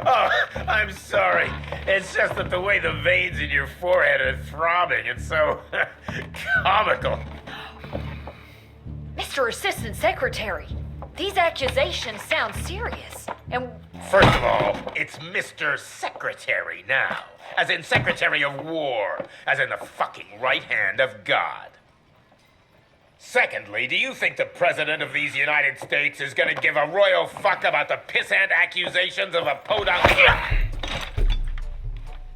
Oh, I'm sorry. It's just that the way the veins in your forehead are throbbing, it's so comical. Mr. Assistant Secretary, these accusations sound serious. And first of all, it's Mr. Secretary now. As in Secretary of War. As in the fucking right hand of God. Secondly, do you think the President of these United States is gonna give a royal fuck about the pissant accusations of a podunk?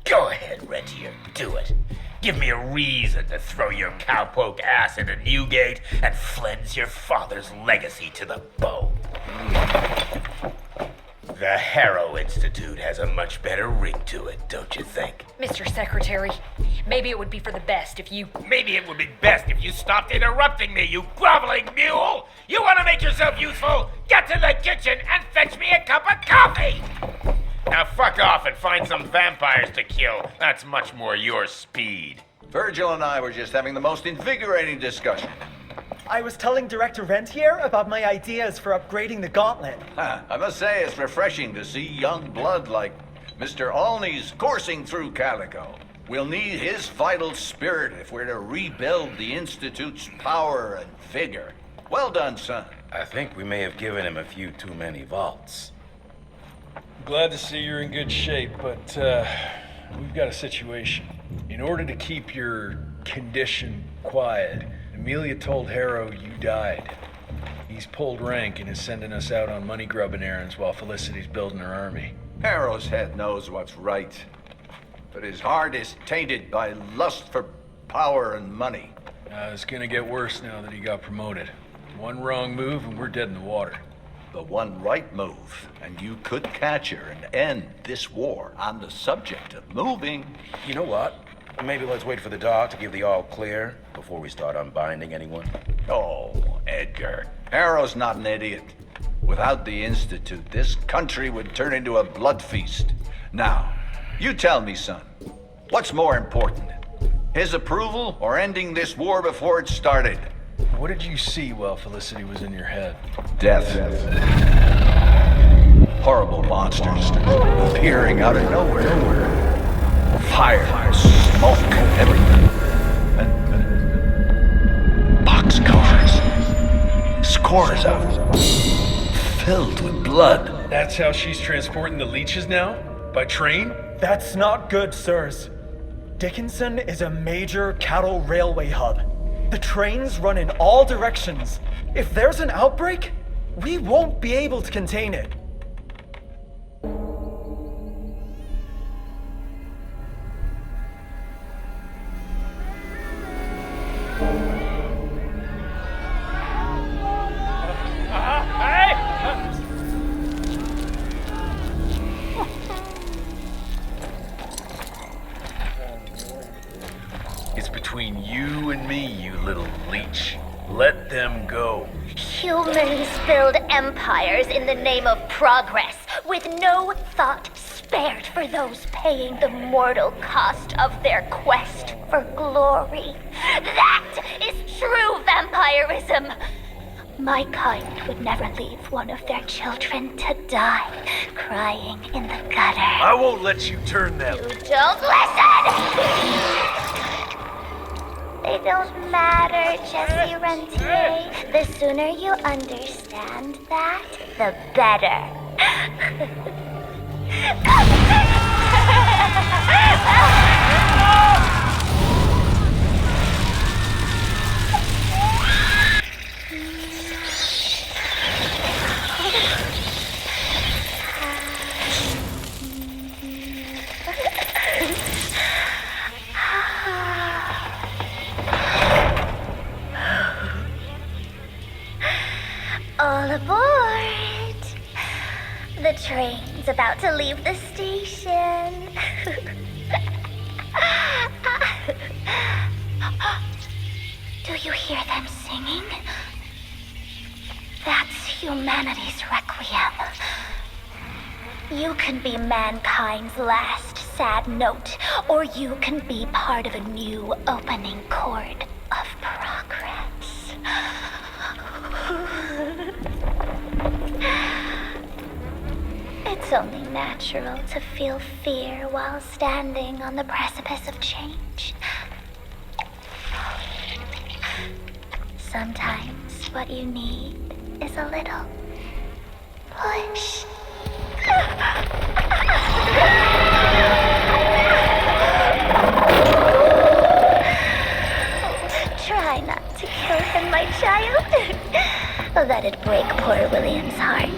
Go ahead, Rentier, do it. Give me a reason to throw your cowpoke ass into Newgate and cleanse your father's legacy to the bone. The Harrow Institute has a much better ring to it, don't you think? Mr. Secretary, maybe it would be for the best if you... Maybe it would be best if you stopped interrupting me, you groveling mule! You want to make yourself useful? Get to the kitchen and fetch me a cup of coffee! Now fuck off and find some vampires to kill. That's much more your speed. Virgil and I were just having the most invigorating discussion. I was telling Director Rentier about my ideas for upgrading the gauntlet. I must say it's refreshing to see young blood like Mr. Olney's coursing through Calico. We'll need his vital spirit if we're to rebuild the Institute's power and vigor. Well done, son. I think we may have given him a few too many vaults. Glad to see you're in good shape, but we've got a situation. In order to keep your condition quiet, Amelia told Harrow you died. He's pulled rank and is sending us out on money-grubbing errands while Felicity's building her army. Harrow's head knows what's right, but his heart is tainted by lust for power and money. It's gonna get worse now that he got promoted. One wrong move and we're dead in the water. The one right move, and you could catch her and end this war. On the subject of moving... You know what? Maybe let's wait for the dog to give the all clear before we start unbinding anyone. Oh, Edgar. Harrow's not an idiot. Without the Institute, this country would turn into a blood feast. Now, you tell me, son, what's more important? His approval or ending this war before it started? What did you see while Felicity was in your head? Death. Horrible monsters appearing out of nowhere. Fire, smoke, everything. And boxcars. Scores of them. Filled with blood. That's how she's transporting the leeches now? By train? That's not good, sirs. Dickinson is a major cattle railway hub. The trains run in all directions. If there's an outbreak, we won't be able to contain it. It's between you and me, you little leech. Let them go. Humans build empires in the name of progress, with no thought spared for those paying the mortal cost of their quest for glory. That is true vampirism. My kind would never leave one of their children to die, crying in the gutter. I won't let you turn them. You don't listen! They don't matter, Jesse Rentier. The sooner you understand that, the better. All aboard! The train's about to leave the station. Do you hear them singing? That's humanity's requiem. You can be mankind's last sad note, or you can be part of a new opening chord of progress. It's only natural to feel fear while standing on the precipice of change. Sometimes what you need is a little push. Try not to kill him, my child. That'd break poor William's heart.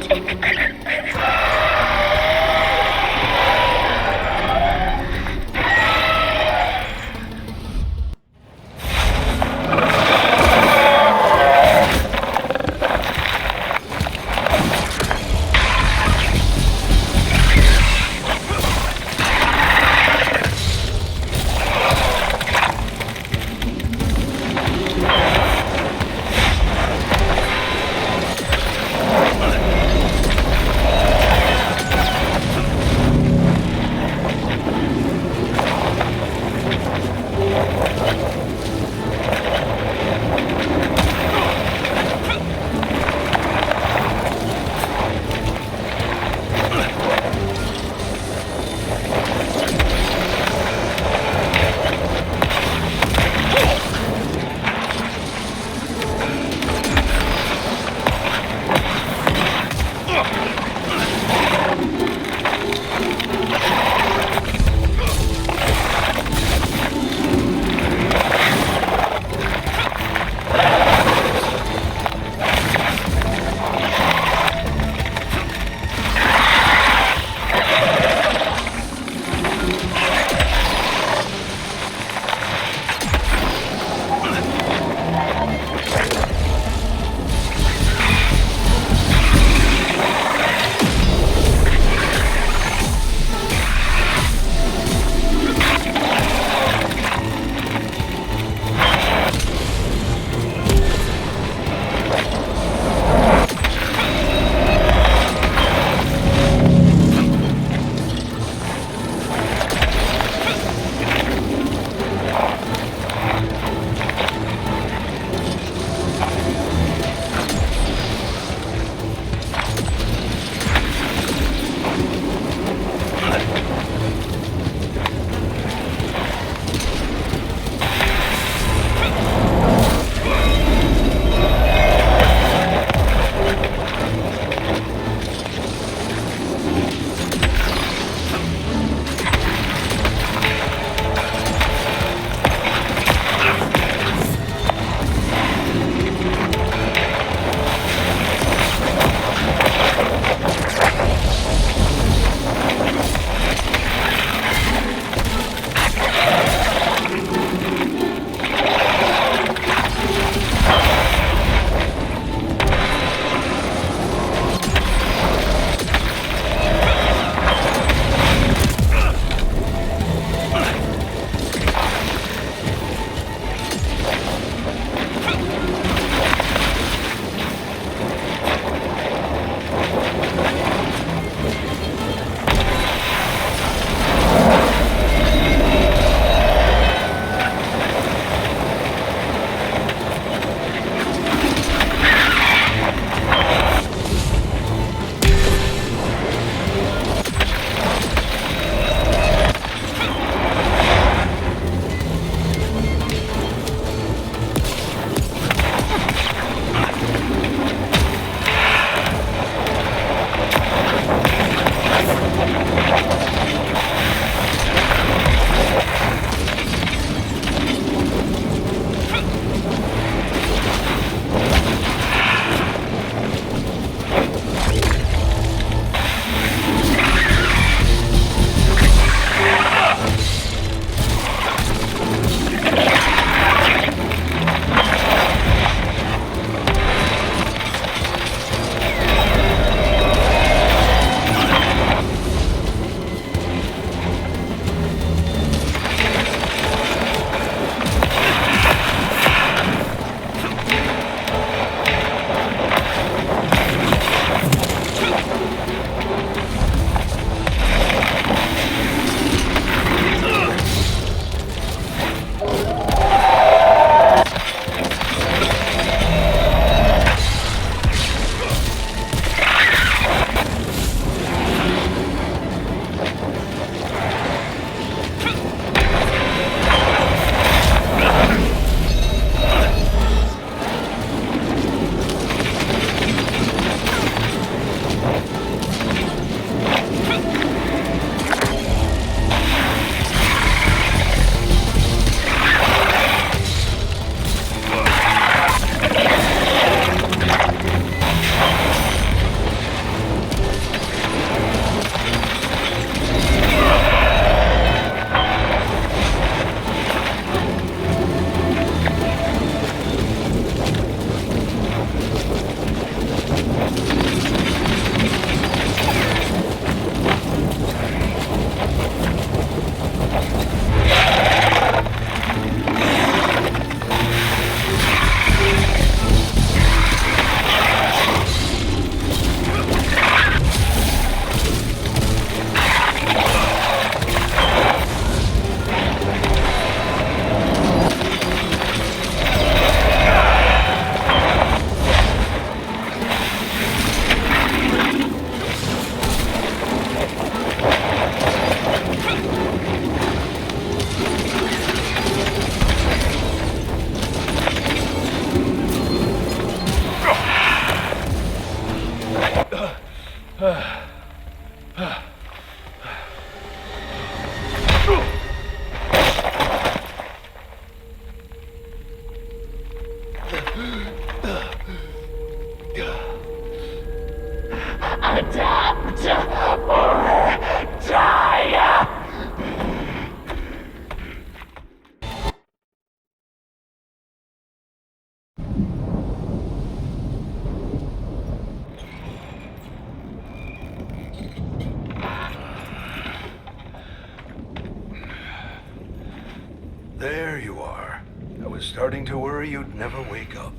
There you are. I was starting to worry you'd never wake up.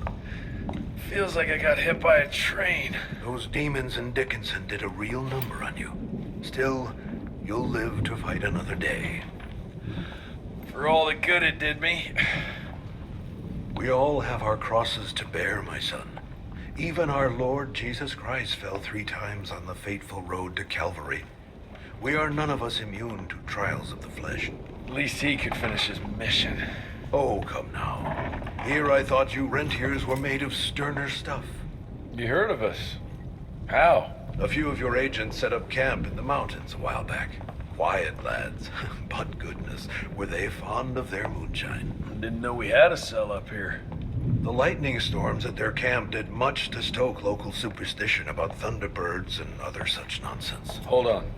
Feels like I got hit by a train. Those demons in Dickinson did a real number on you. Still, you'll live to fight another day. For all the good it did me. We all have our crosses to bear, my son. Even our Lord Jesus Christ fell 3 times on the fateful road to Calvary. We are none of us immune to trials of the flesh. At least he could finish his mission. Oh, come now. Here I thought you Rentiers were made of sterner stuff. You heard of us? How? A few of your agents set up camp in the mountains a while back. Quiet lads, but goodness, were they fond of their moonshine. Didn't know we had a cell up here. The lightning storms at their camp did much to stoke local superstition about thunderbirds and other such nonsense. Hold on.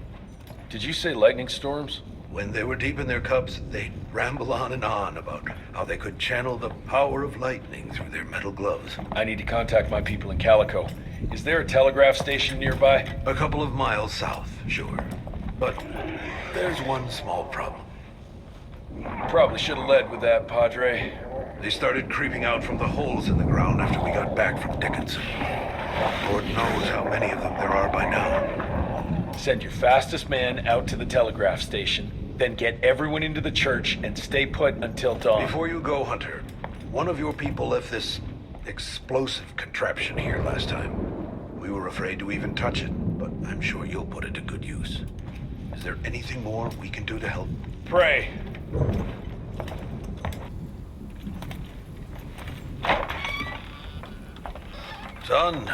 Did you say lightning storms? When they were deep in their cups, they'd ramble on and on about how they could channel the power of lightning through their metal gloves. I need to contact my people in Calico. Is there a telegraph station nearby? A couple of miles south, sure. But there's one small problem. Probably should have led with that, Padre. They started creeping out from the holes in the ground after we got back from Dickinson. Lord knows how many of them there are by now. Send your fastest man out to the telegraph station, then get everyone into the church and stay put until dawn. Before you go, Hunter, one of your people left this explosive contraption here last time. We were afraid to even touch it, but I'm sure you'll put it to good use. Is there anything more we can do to help? Pray. Son,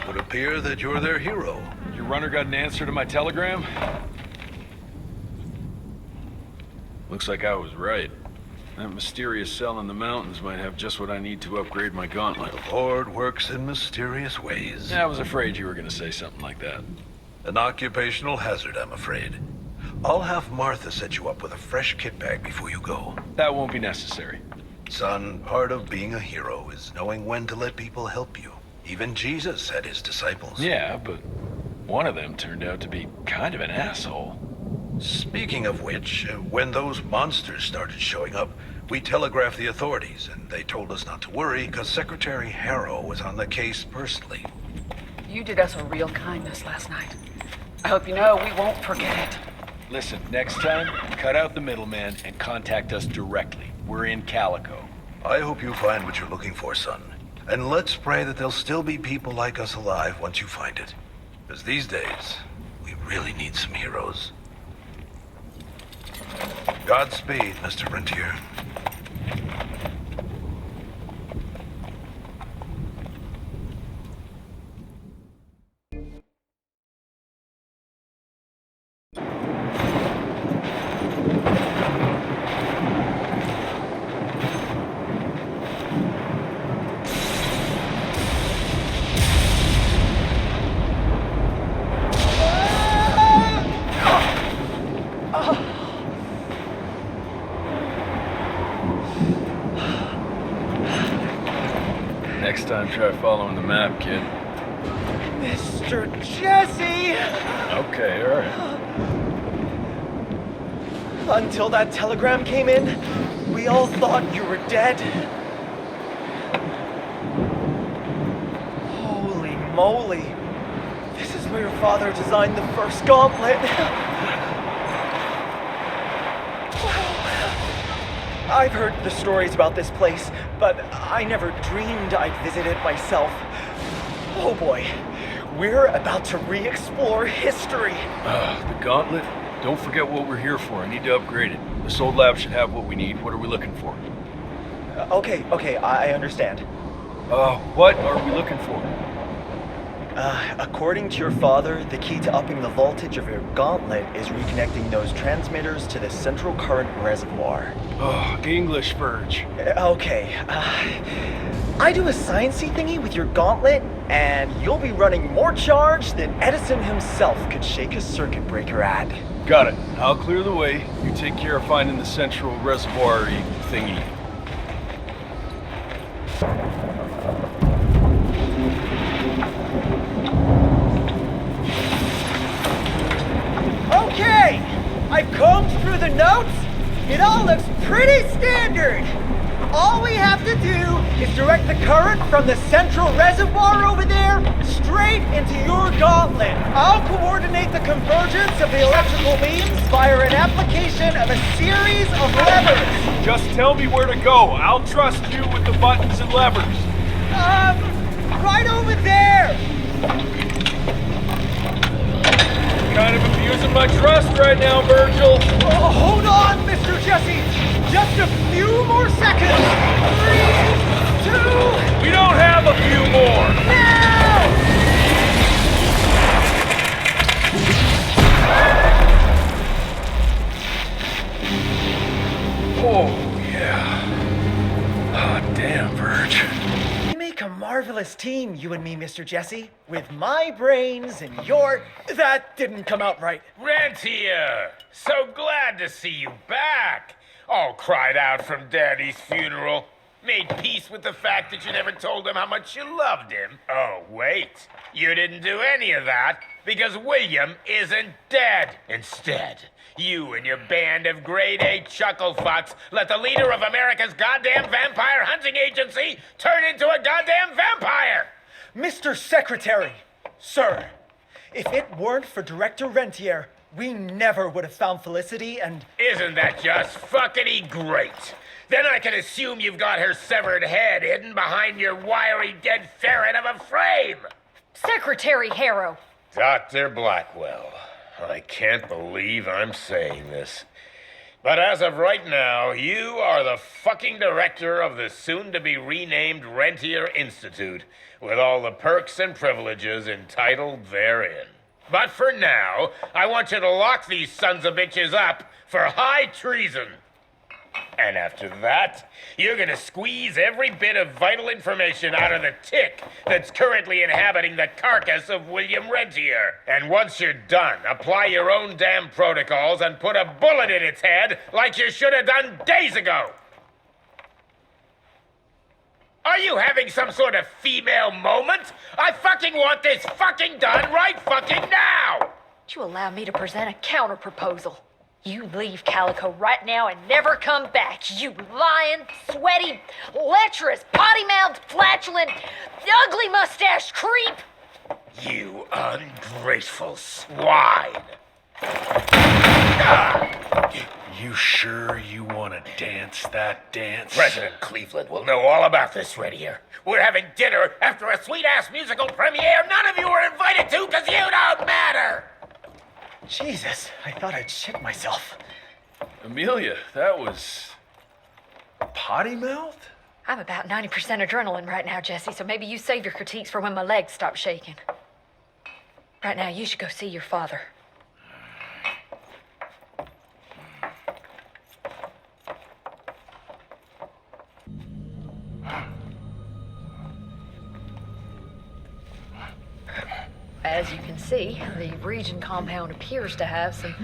would appear that you're their hero. Your runner got an answer to my telegram? Looks like I was right. That mysterious cell in the mountains might have just what I need to upgrade my gauntlet. The Lord works in mysterious ways. Yeah, I was afraid you were going to say something like that. An occupational hazard, I'm afraid. I'll have Martha set you up with a fresh kit bag before you go. That won't be necessary. Son, part of being a hero is knowing when to let people help you. Even Jesus had his disciples. Yeah, but one of them turned out to be kind of an asshole. Speaking of which, when those monsters started showing up, we telegraphed the authorities, and they told us not to worry because Secretary Harrow was on the case personally. You did us a real kindness last night. I hope you know we won't forget it. Listen, next time, cut out the middleman and contact us directly. We're in Calico. I hope you find what you're looking for, son. And let's pray that there'll still be people like us alive once you find it. Because these days, we really need some heroes. Godspeed, Mr. Rentier. Next time, try following the map, kid. Mr. Jesse! Okay, all right. Until that telegram came in, we all thought you were dead. Holy moly. This is where your father designed the first gauntlet. I've heard the stories about this place, but I never dreamed I'd visit it myself. Oh boy, we're about to re-explore history. The gauntlet? Don't forget what we're here for. I need to upgrade it. This old lab should have what we need. What are we looking for? Okay, I understand. What are we looking for? According to your father, the key to upping the voltage of your gauntlet is reconnecting those transmitters to the central current reservoir. Oh, English Verge. Okay, I do a sciencey thingy with your gauntlet, and you'll be running more charge than Edison himself could shake a circuit breaker at. Got it. I'll clear the way. You take care of finding the central reservoir-y thingy. Okay! I've combed through the notes, It all looks pretty standard. All we have to do is direct the current from the central reservoir over there straight into your gauntlet. I'll coordinate the convergence of the electrical beams via an application of a series of levers. Just tell me where to go. I'll trust you with the buttons and levers. Right over there. Kind of abusing my trust right now, Virgil. Oh, hold on, Mr. Jesse. Just a few more seconds. 3, 2... We don't have a few more. Now! Oh, yeah. Hot damn, Virg. We make a marvelous team, you and me, Mr. Jesse. With my brains and your... That didn't come out right. Rentier! So glad to see you back! All cried out from Daddy's funeral. Made peace with the fact that you never told him how much you loved him. Oh, wait. You didn't do any of that because William isn't dead. Instead, you and your band of grade A chucklefucks let the leader of America's goddamn vampire hunting agency turn into a goddamn vampire! Mr. Secretary, sir, if it weren't for Director Rentier, we never would have found Felicity and... Isn't that just fuckity great? Then I can assume you've got her severed head hidden behind your wiry dead ferret of a frame! Secretary Harrow! Dr. Blackwell, I can't believe I'm saying this. But as of right now, you are the fucking director of the soon-to-be renamed Rentier Institute, with all the perks and privileges entitled therein. But for now, I want you to lock these sons of bitches up for high treason. And after that, you're gonna squeeze every bit of vital information out of the tick that's currently inhabiting the carcass of William Rentier. And once you're done, apply your own damn protocols and put a bullet in its head like you should have done days ago. Are you having some sort of female moment? I fucking want this fucking done right fucking now! Would you allow me to present a counter-proposal? You leave Calico right now and never come back, you lying, sweaty, lecherous, potty-mouthed, flatulent, ugly mustached creep! You ungrateful swine! You sure you want to dance that dance? President Cleveland will know all about this right here. We're having dinner after a sweet-ass musical premiere none of you were invited to because you don't matter! Jesus, I thought I'd shit myself. Amelia, that was... potty mouth? I'm about 90% adrenaline right now, Jesse, so maybe you save your critiques for when my legs stop shaking. Right now, you should go see your father. As you can see, the region compound appears to have some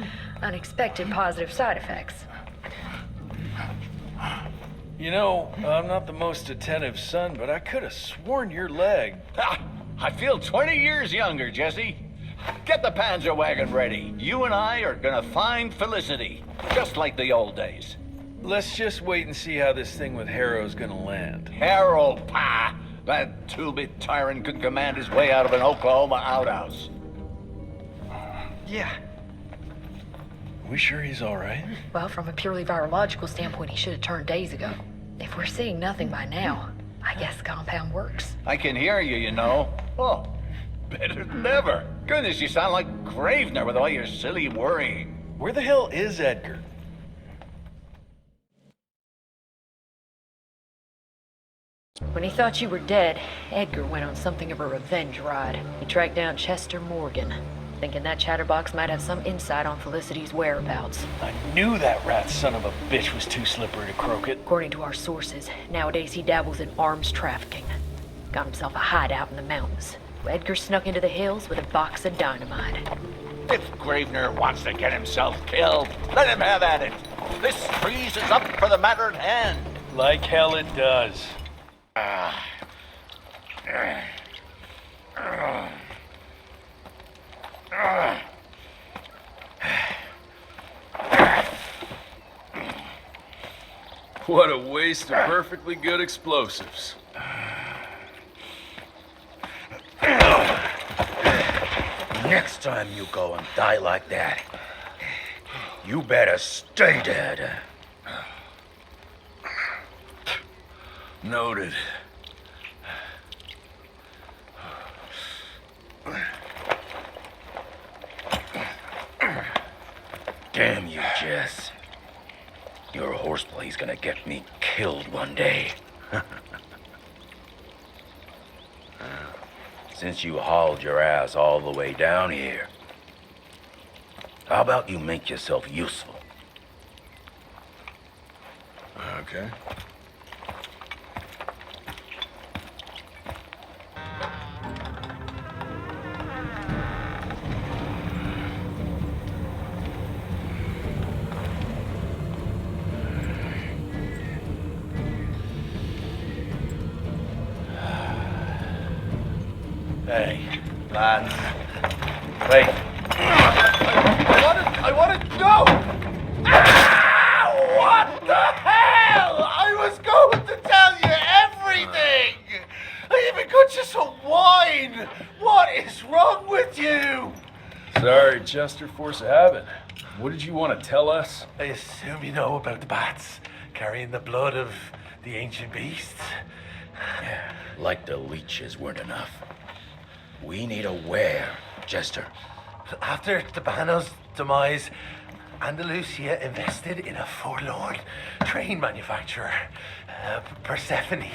unexpected positive side effects. You know, I'm not the most attentive son, but I could have sworn your leg... I feel 20 years younger, Jesse. Get the Panzer wagon ready. You and I are gonna find Felicity, just like the old days. Let's just wait and see how this thing with Harrow's gonna land. Harrow, pa! That two-bit tyrant could command his way out of an Oklahoma outhouse. Yeah. We sure he's all right? Well, from a purely virological standpoint, he should have turned days ago. If we're seeing nothing by now, I guess the compound works. I can hear you, you know. Oh, better than ever. Goodness, you sound like Gravener with all your silly worrying. Where the hell is Edgar? When he thought you were dead, Edgar went on something of a revenge ride. He tracked down Chester Morgan, thinking that chatterbox might have some insight on Felicity's whereabouts. I knew that rat son of a bitch was too slippery to croak it. According to our sources, nowadays he dabbles in arms trafficking. Got himself a hideout in the mountains. Edgar snuck into the hills with a box of dynamite. If Gravener wants to get himself killed, let him have at it. This trees is up for the matter at hand. Like hell it does. What a waste of perfectly good explosives. Next time you go and die like that, you better stay dead. Noted. Damn you, Jess. Your horseplay's gonna get me killed one day. Since you hauled your ass all the way down here, how about you make yourself useful? Okay. Hey, lads. Wait. I want to know! Ah! What the hell? I was going to tell you everything! I even got you some wine! What is wrong with you? Sorry, Chester, force of habit. What did you want to tell us? I assume you know about the bats carrying the blood of the ancient beasts. Like the leeches weren't enough. We need a where, Jester. After Tabano's demise, Andalusia invested in a forlorn train manufacturer, Persephone,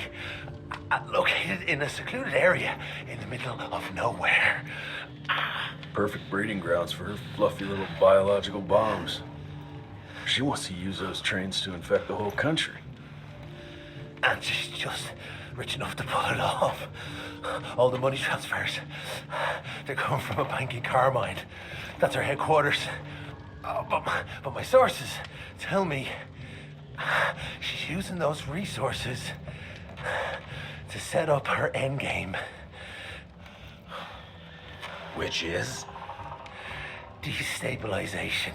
located in a secluded area in the middle of nowhere. Perfect breeding grounds for her fluffy little biological bombs. She wants to use those trains to infect the whole country. And she's just rich enough to pull it off. All the money transfers, they're coming from a bank in Carmine. That's her headquarters. But my sources tell me she's using those resources to set up her endgame. Which is? Destabilization.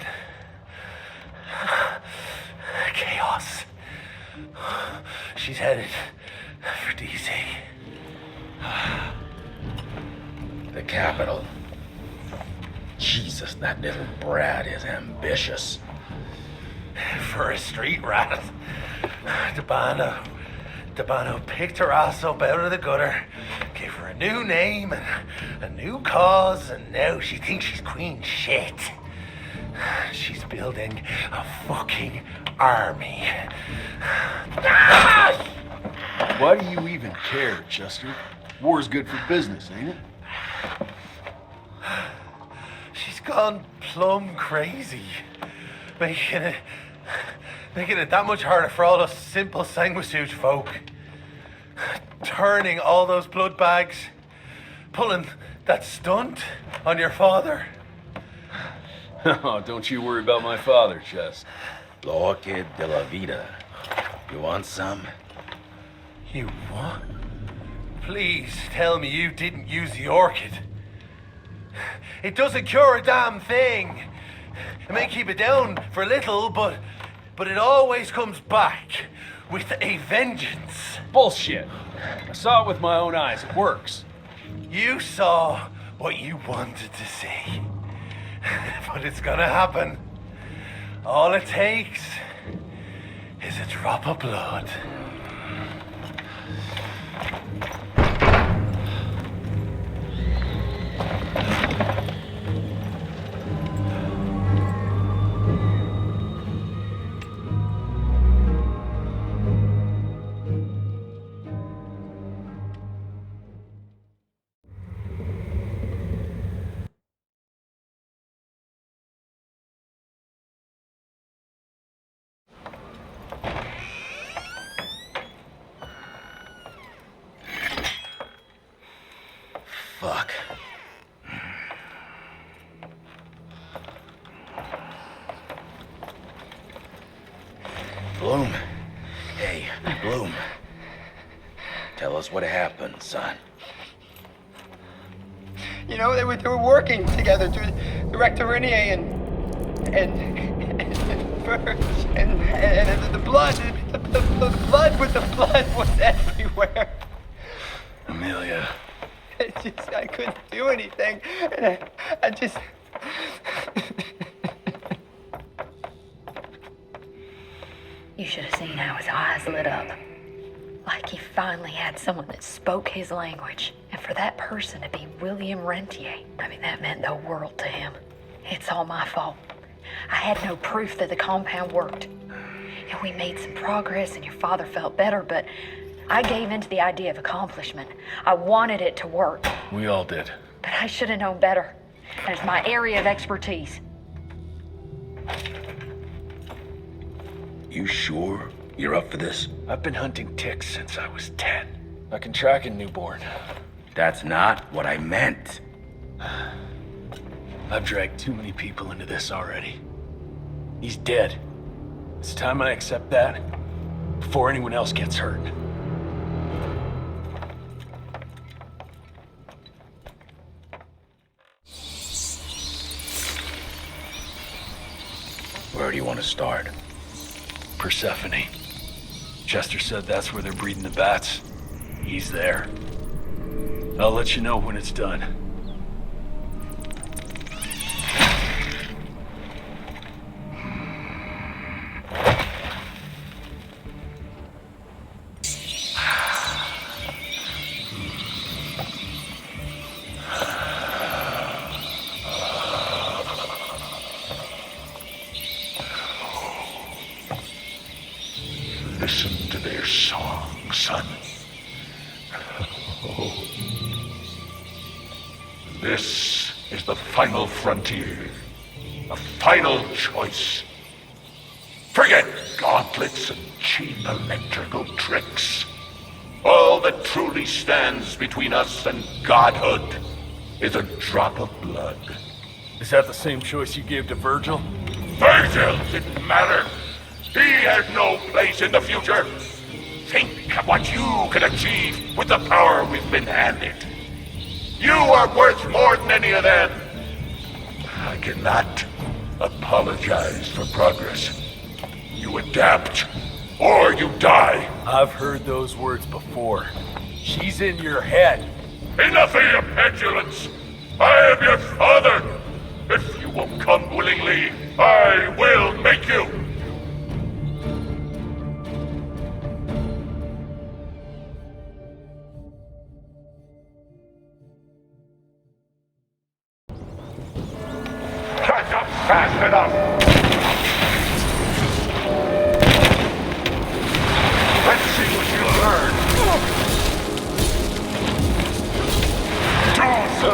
Chaos. She's headed for DC. The capital. Jesus, that little brat is ambitious. For a street rat. Tabano picked her ass up out of the gutter, gave her a new name and a new cause, and now she thinks she's queen shit. She's building a fucking army. Why do you even care, Chester? War's good for business, ain't it? She's gone plumb crazy, making it that much harder for all us simple sanguisuge folk. Turning all those blood bags, pulling that stunt on your father. Oh, don't you worry about my father, Chess. La Orchid de la Vida. You want some? You what? Please tell me you didn't use the orchid. It doesn't cure a damn thing. It may keep it down for a little, but it always comes back with a vengeance. Bullshit. I saw it with my own eyes. It works. You saw what you wanted to see. But it's gonna happen. All it takes is a drop of blood. Fuck. Bloom. Hey, Bloom. Tell us what happened, son. You know, they were working together through the Rectorinier and Verge and the blood. The blood was everywhere. Amelia. I couldn't do anything. And I just... You should have seen how his eyes lit up. Like he finally had someone that spoke his language. And for that person to be William Rentier, I mean, that meant the world to him. It's all my fault. I had no proof that the compound worked. And we made some progress and your father felt better, but I gave in to the idea of accomplishment. I wanted it to work. We all did. But I should have known better. And it's my area of expertise. You sure you're up for this? I've been hunting ticks since I was 10. I can track a newborn. That's not what I meant. I've dragged too many people into this already. He's dead. It's time I accept that before anyone else gets hurt. Where do you want to start? Persephone. Chester said that's where they're breeding the bats. He's there. I'll let you know when it's done. Listen to their song, son. Oh. This is the final frontier. A final choice. Forget gauntlets and cheap electrical tricks. All that truly stands between us and godhood is a drop of blood. Is that the same choice you gave to Virgil? Virgil didn't matter. He had no place in the future. Think of what you can achieve with the power we've been handed. You are worth more than any of them. I cannot apologize for progress. You adapt, or you die. I've heard those words before. She's in your head. Enough of your petulance. I am your father. If you won't come willingly, I will make you. Fast enough! Let's see what you learn! Do so!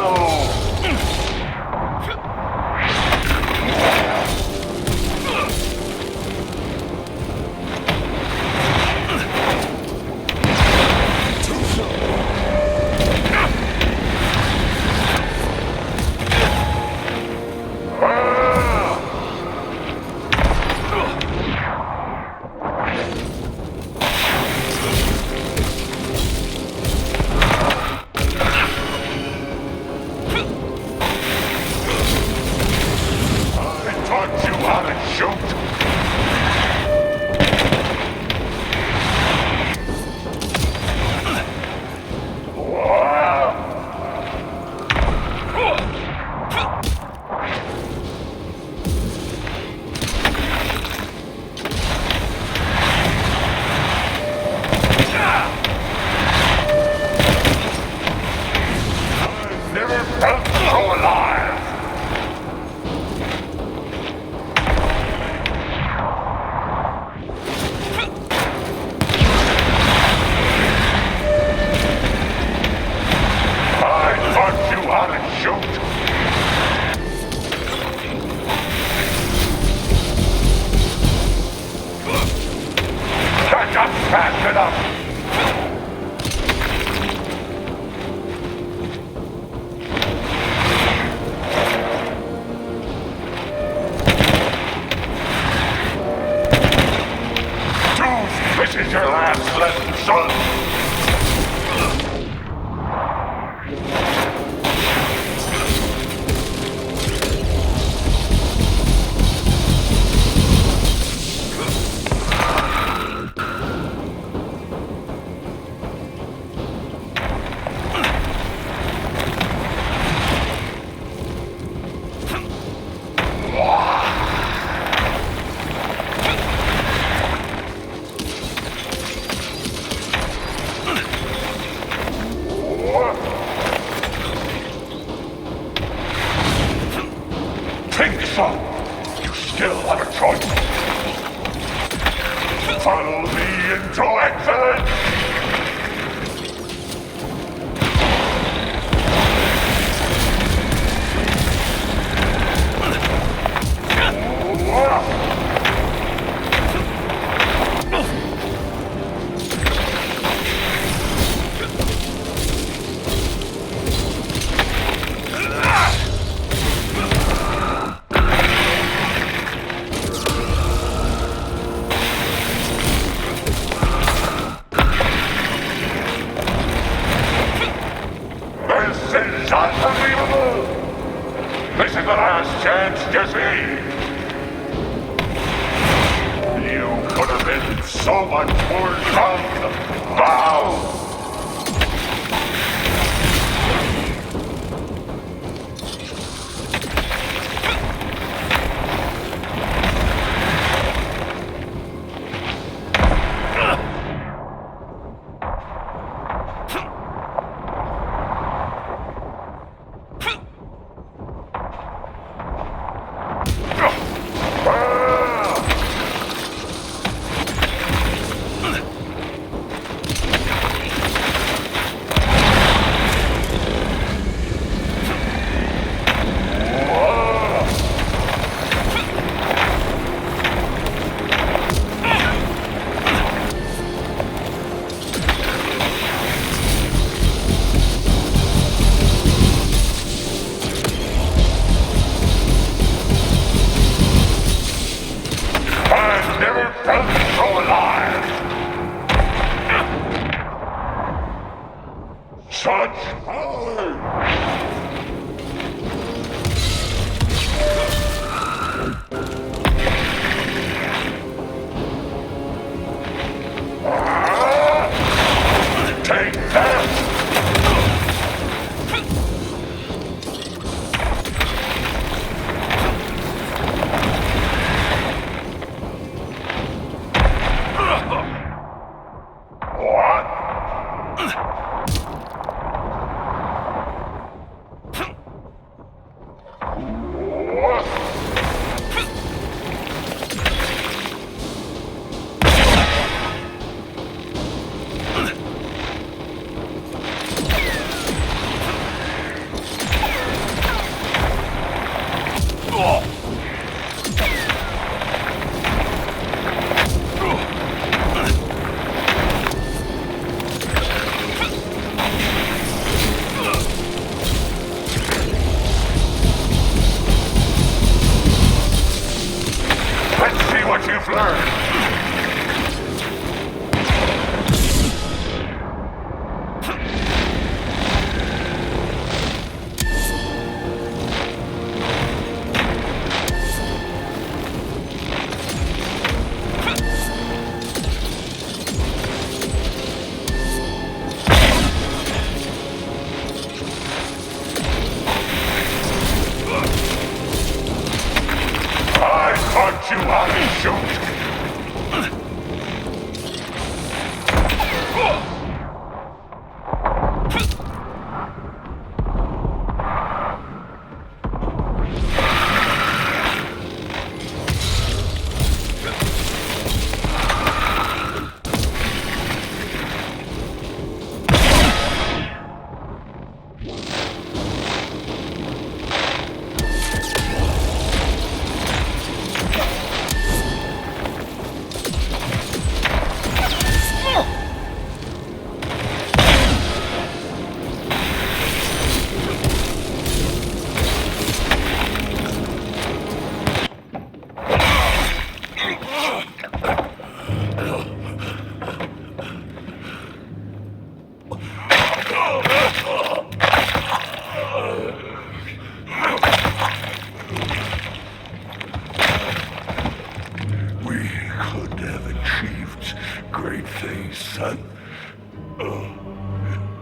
Fast enough! This is your last lesson, son! chance, Jesse! You could have been so much more drunk! Now!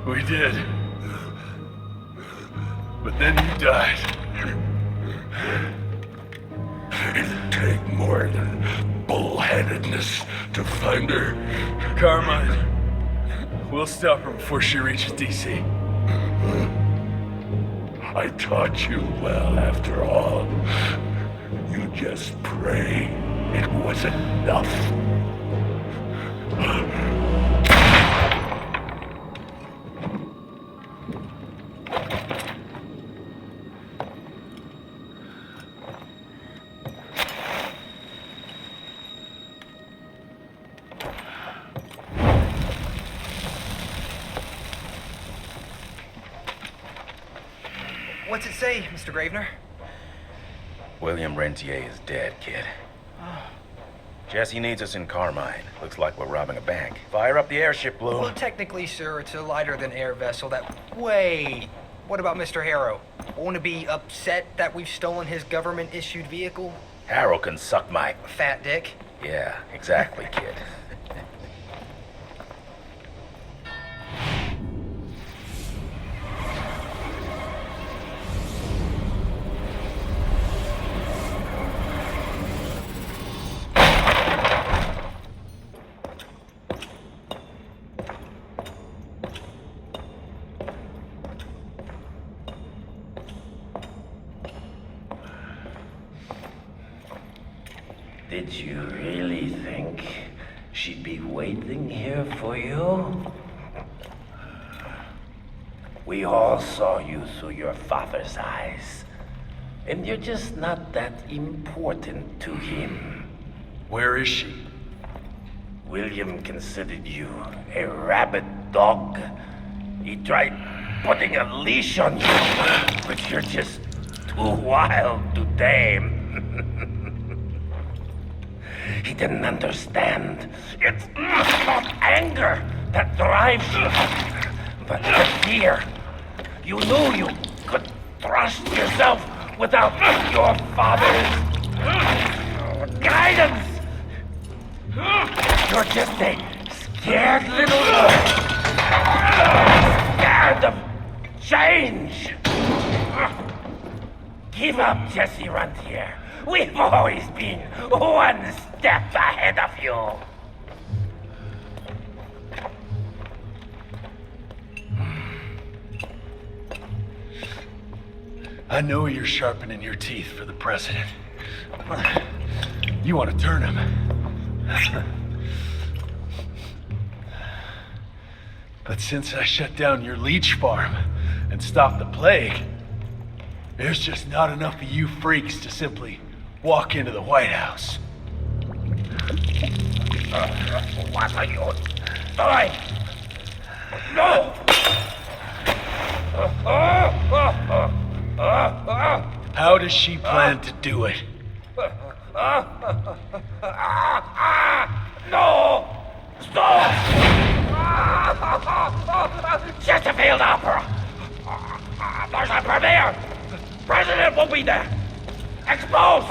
We did. But then you died. It'd take more than bullheadedness to find her. Carmine, we'll stop her before she reaches DC. I taught you well after all. You just pray it was enough. What's it say, Mr. Gravener? William Rentier is dead, kid. Jesse needs us in Carmine. Looks like we're robbing a bank. Fire up the airship, Bloom. Well, technically, sir, it's a lighter-than-air vessel that way What about Mr. Harrow? Won't he be upset that we've stolen his government-issued vehicle? Harrow can suck my... Fat dick? Yeah, exactly, kid. Did you really think she'd be waiting here for you? We all saw you through your father's eyes. And you're just not that important to him. Where is she? William considered you a rabid dog. He tried putting a leash on you, but you're just too wild to tame. He didn't understand. It's not anger that drives you, but the fear. You knew you could trust yourself without your father's guidance. You're just a scared little boy. Scared of change. Give up, Jesse Rentier. We've always been one step ahead of you. I know you're sharpening your teeth for the president. You want to turn him. But since I shut down your leech farm and stopped the plague, there's just not enough of you freaks to simply walk into the White House. What are you doing? No! How does she plan to do it? No! Stop! Chesterfield Opera! There's a premiere! President will be there! Exposed!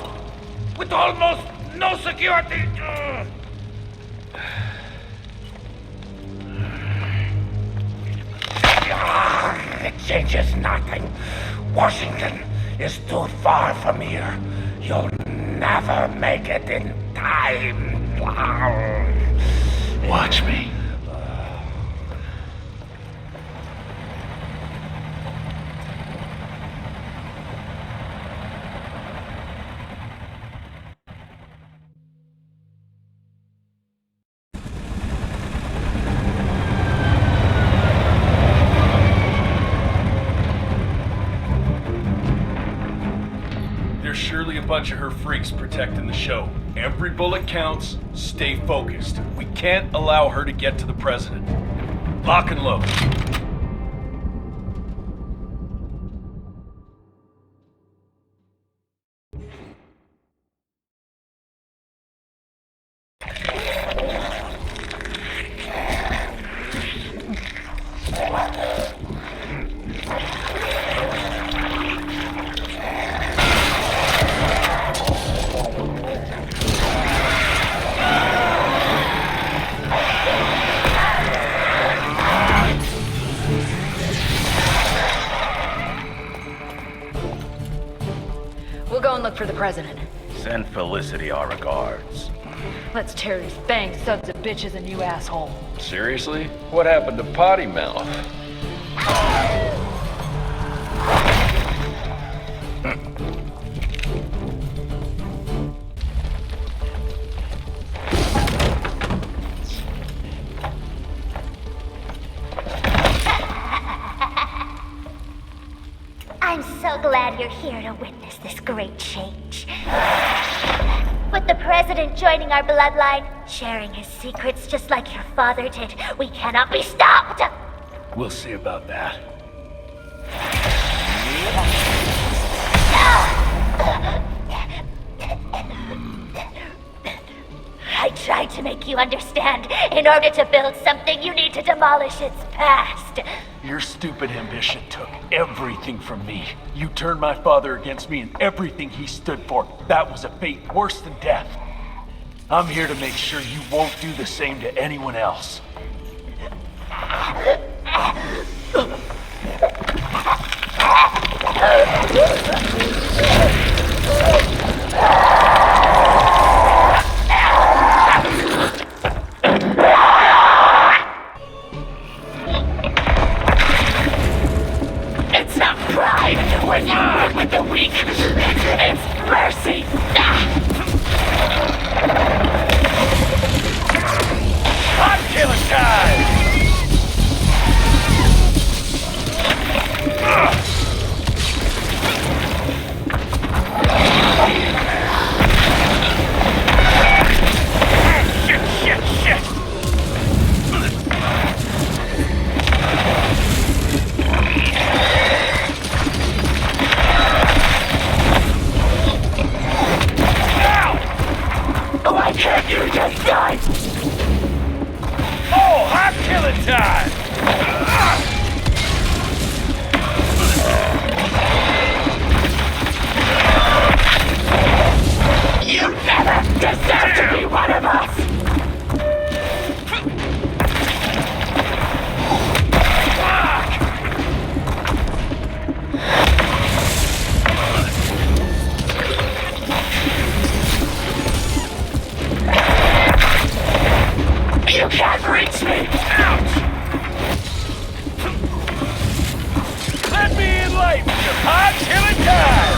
With almost no security! It changes nothing. Washington is too far from here. You'll never make it in time. Watch me. Surely a bunch of her freaks protecting the show. Every bullet counts. Stay focused. We can't allow her to get to the president. Lock and load. Look for the president. Send Felicity our regards. Let's tear these bang sons of bitches a new asshole. Seriously? What happened to Potty Mouth? I'm so glad you're here to witness this great change. With the president joining our bloodline, sharing his secrets just like your father did, we cannot be stopped! We'll see about that. I tried to make you understand. In order to build something, you need to demolish its past. Your stupid ambition took everything from me. You turned my father against me and everything he stood for. That was a fate worse than death. I'm here to make sure you won't do the same to anyone else. It's not pride when you work with the weak. It's mercy. I'm killing time! Shit! Why can't you just die? Oh, I'm killing time! You never deserve to be one of us! You can't reach me! Ouch! Let me enlighten you! I'm killing time!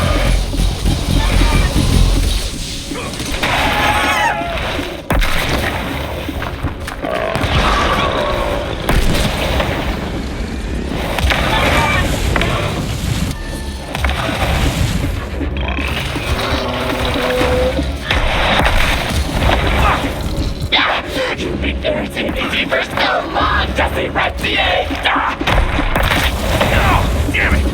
You've been irritating me for so long, Jesse Rentier! Oh, damn it!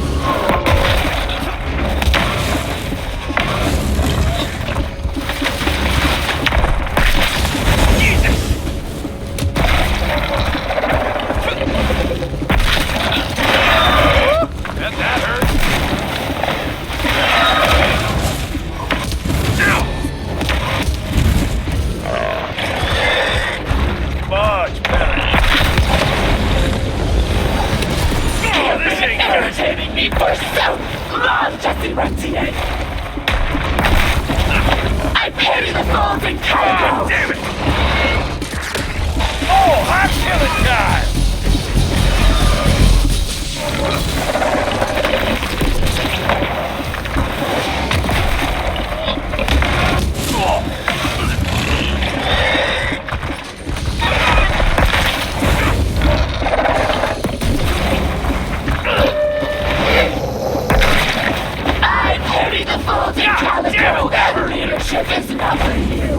Jesus! That hurt. Much better. You've been irritating me for so long, Jesse Rentier! I pity the fools in Calico! Oh, damn it! Oh, I'm killing time! I pity the fools in Calico! Leadership is not for you!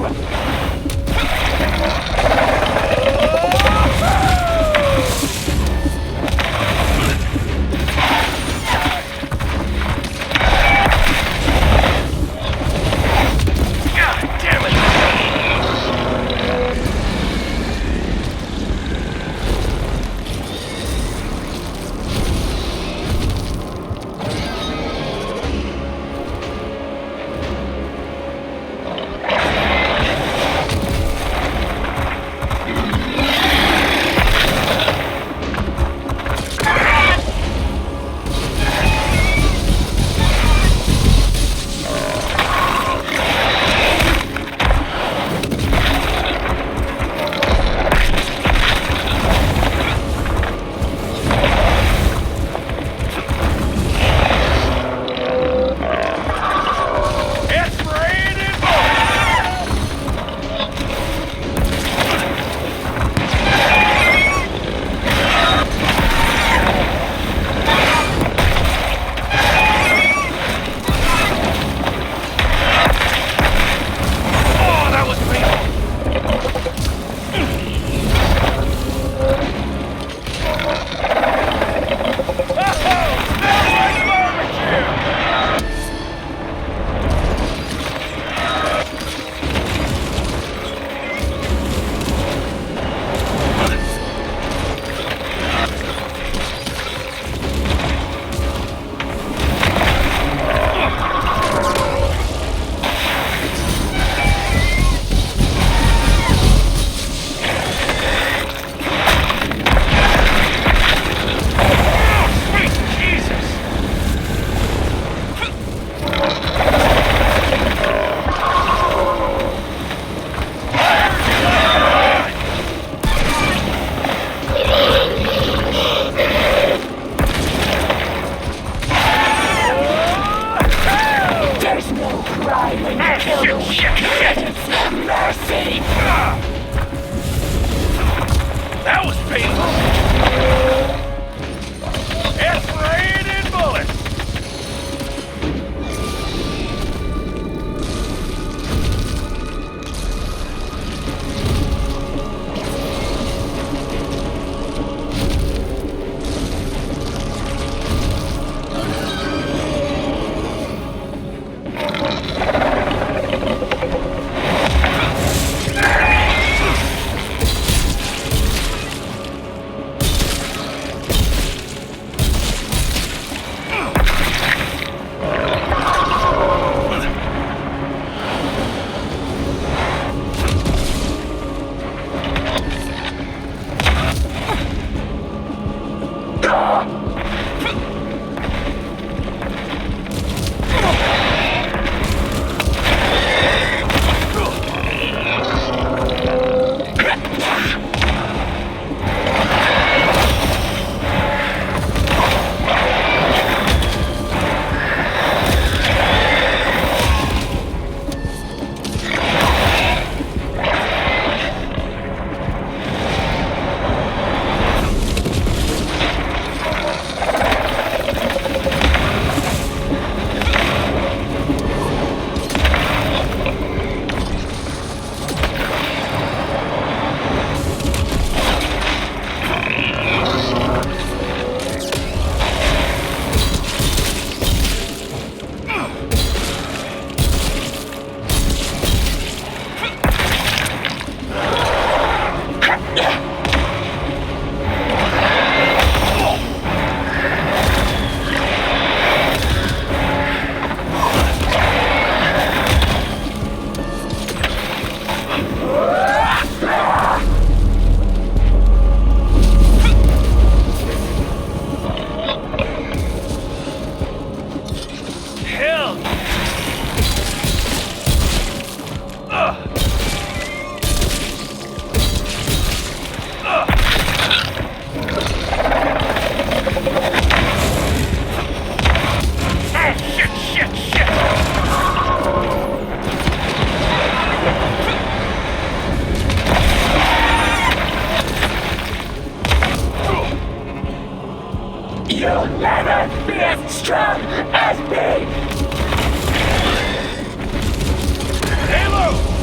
You'll never be as strong as me! Halo!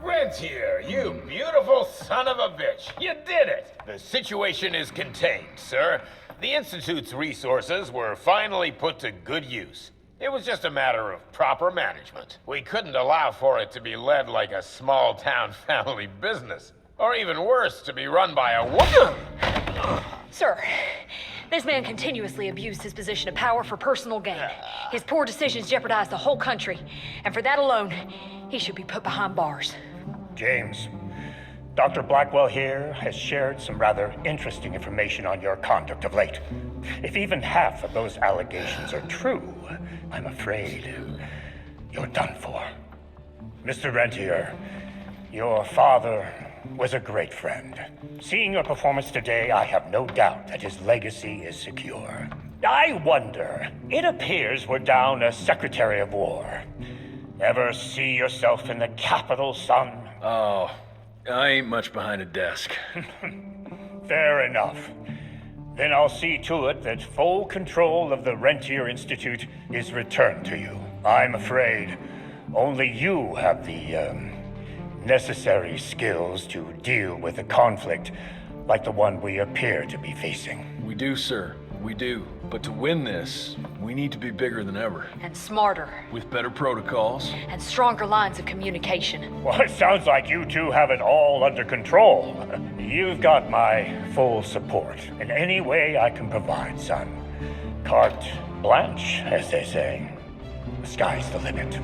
Rentier, you beautiful son of a bitch. You did it. The situation is contained, sir. The Institute's resources were finally put to good use. It was just a matter of proper management. We couldn't allow for it to be led like a small-town family business. Or even worse, to be run by a woman. Sir, this man continuously abused his position of power for personal gain. His poor decisions jeopardized the whole country. And for that alone, he should be put behind bars. James, Dr. Blackwell here has shared some rather interesting information on your conduct of late. If even half of those allegations are true, I'm afraid you're done for. Mr. Rentier, your father was a great friend. Seeing your performance today, I have no doubt that his legacy is secure. I wonder, it appears we're down a Secretary of War. Ever see yourself in the Capitol, son? Oh, I ain't much behind a desk. Fair enough. Then I'll see to it that full control of the Rentier Institute is returned to you. I'm afraid only you have the, necessary skills to deal with a conflict like the one we appear to be facing. We do, sir. We do. But to win this, we need to be bigger than ever. And smarter. With better protocols. And stronger lines of communication. Well, it sounds like you two have it all under control. You've got my full support in any way I can provide, son. Carte blanche, as they say. The sky's the limit.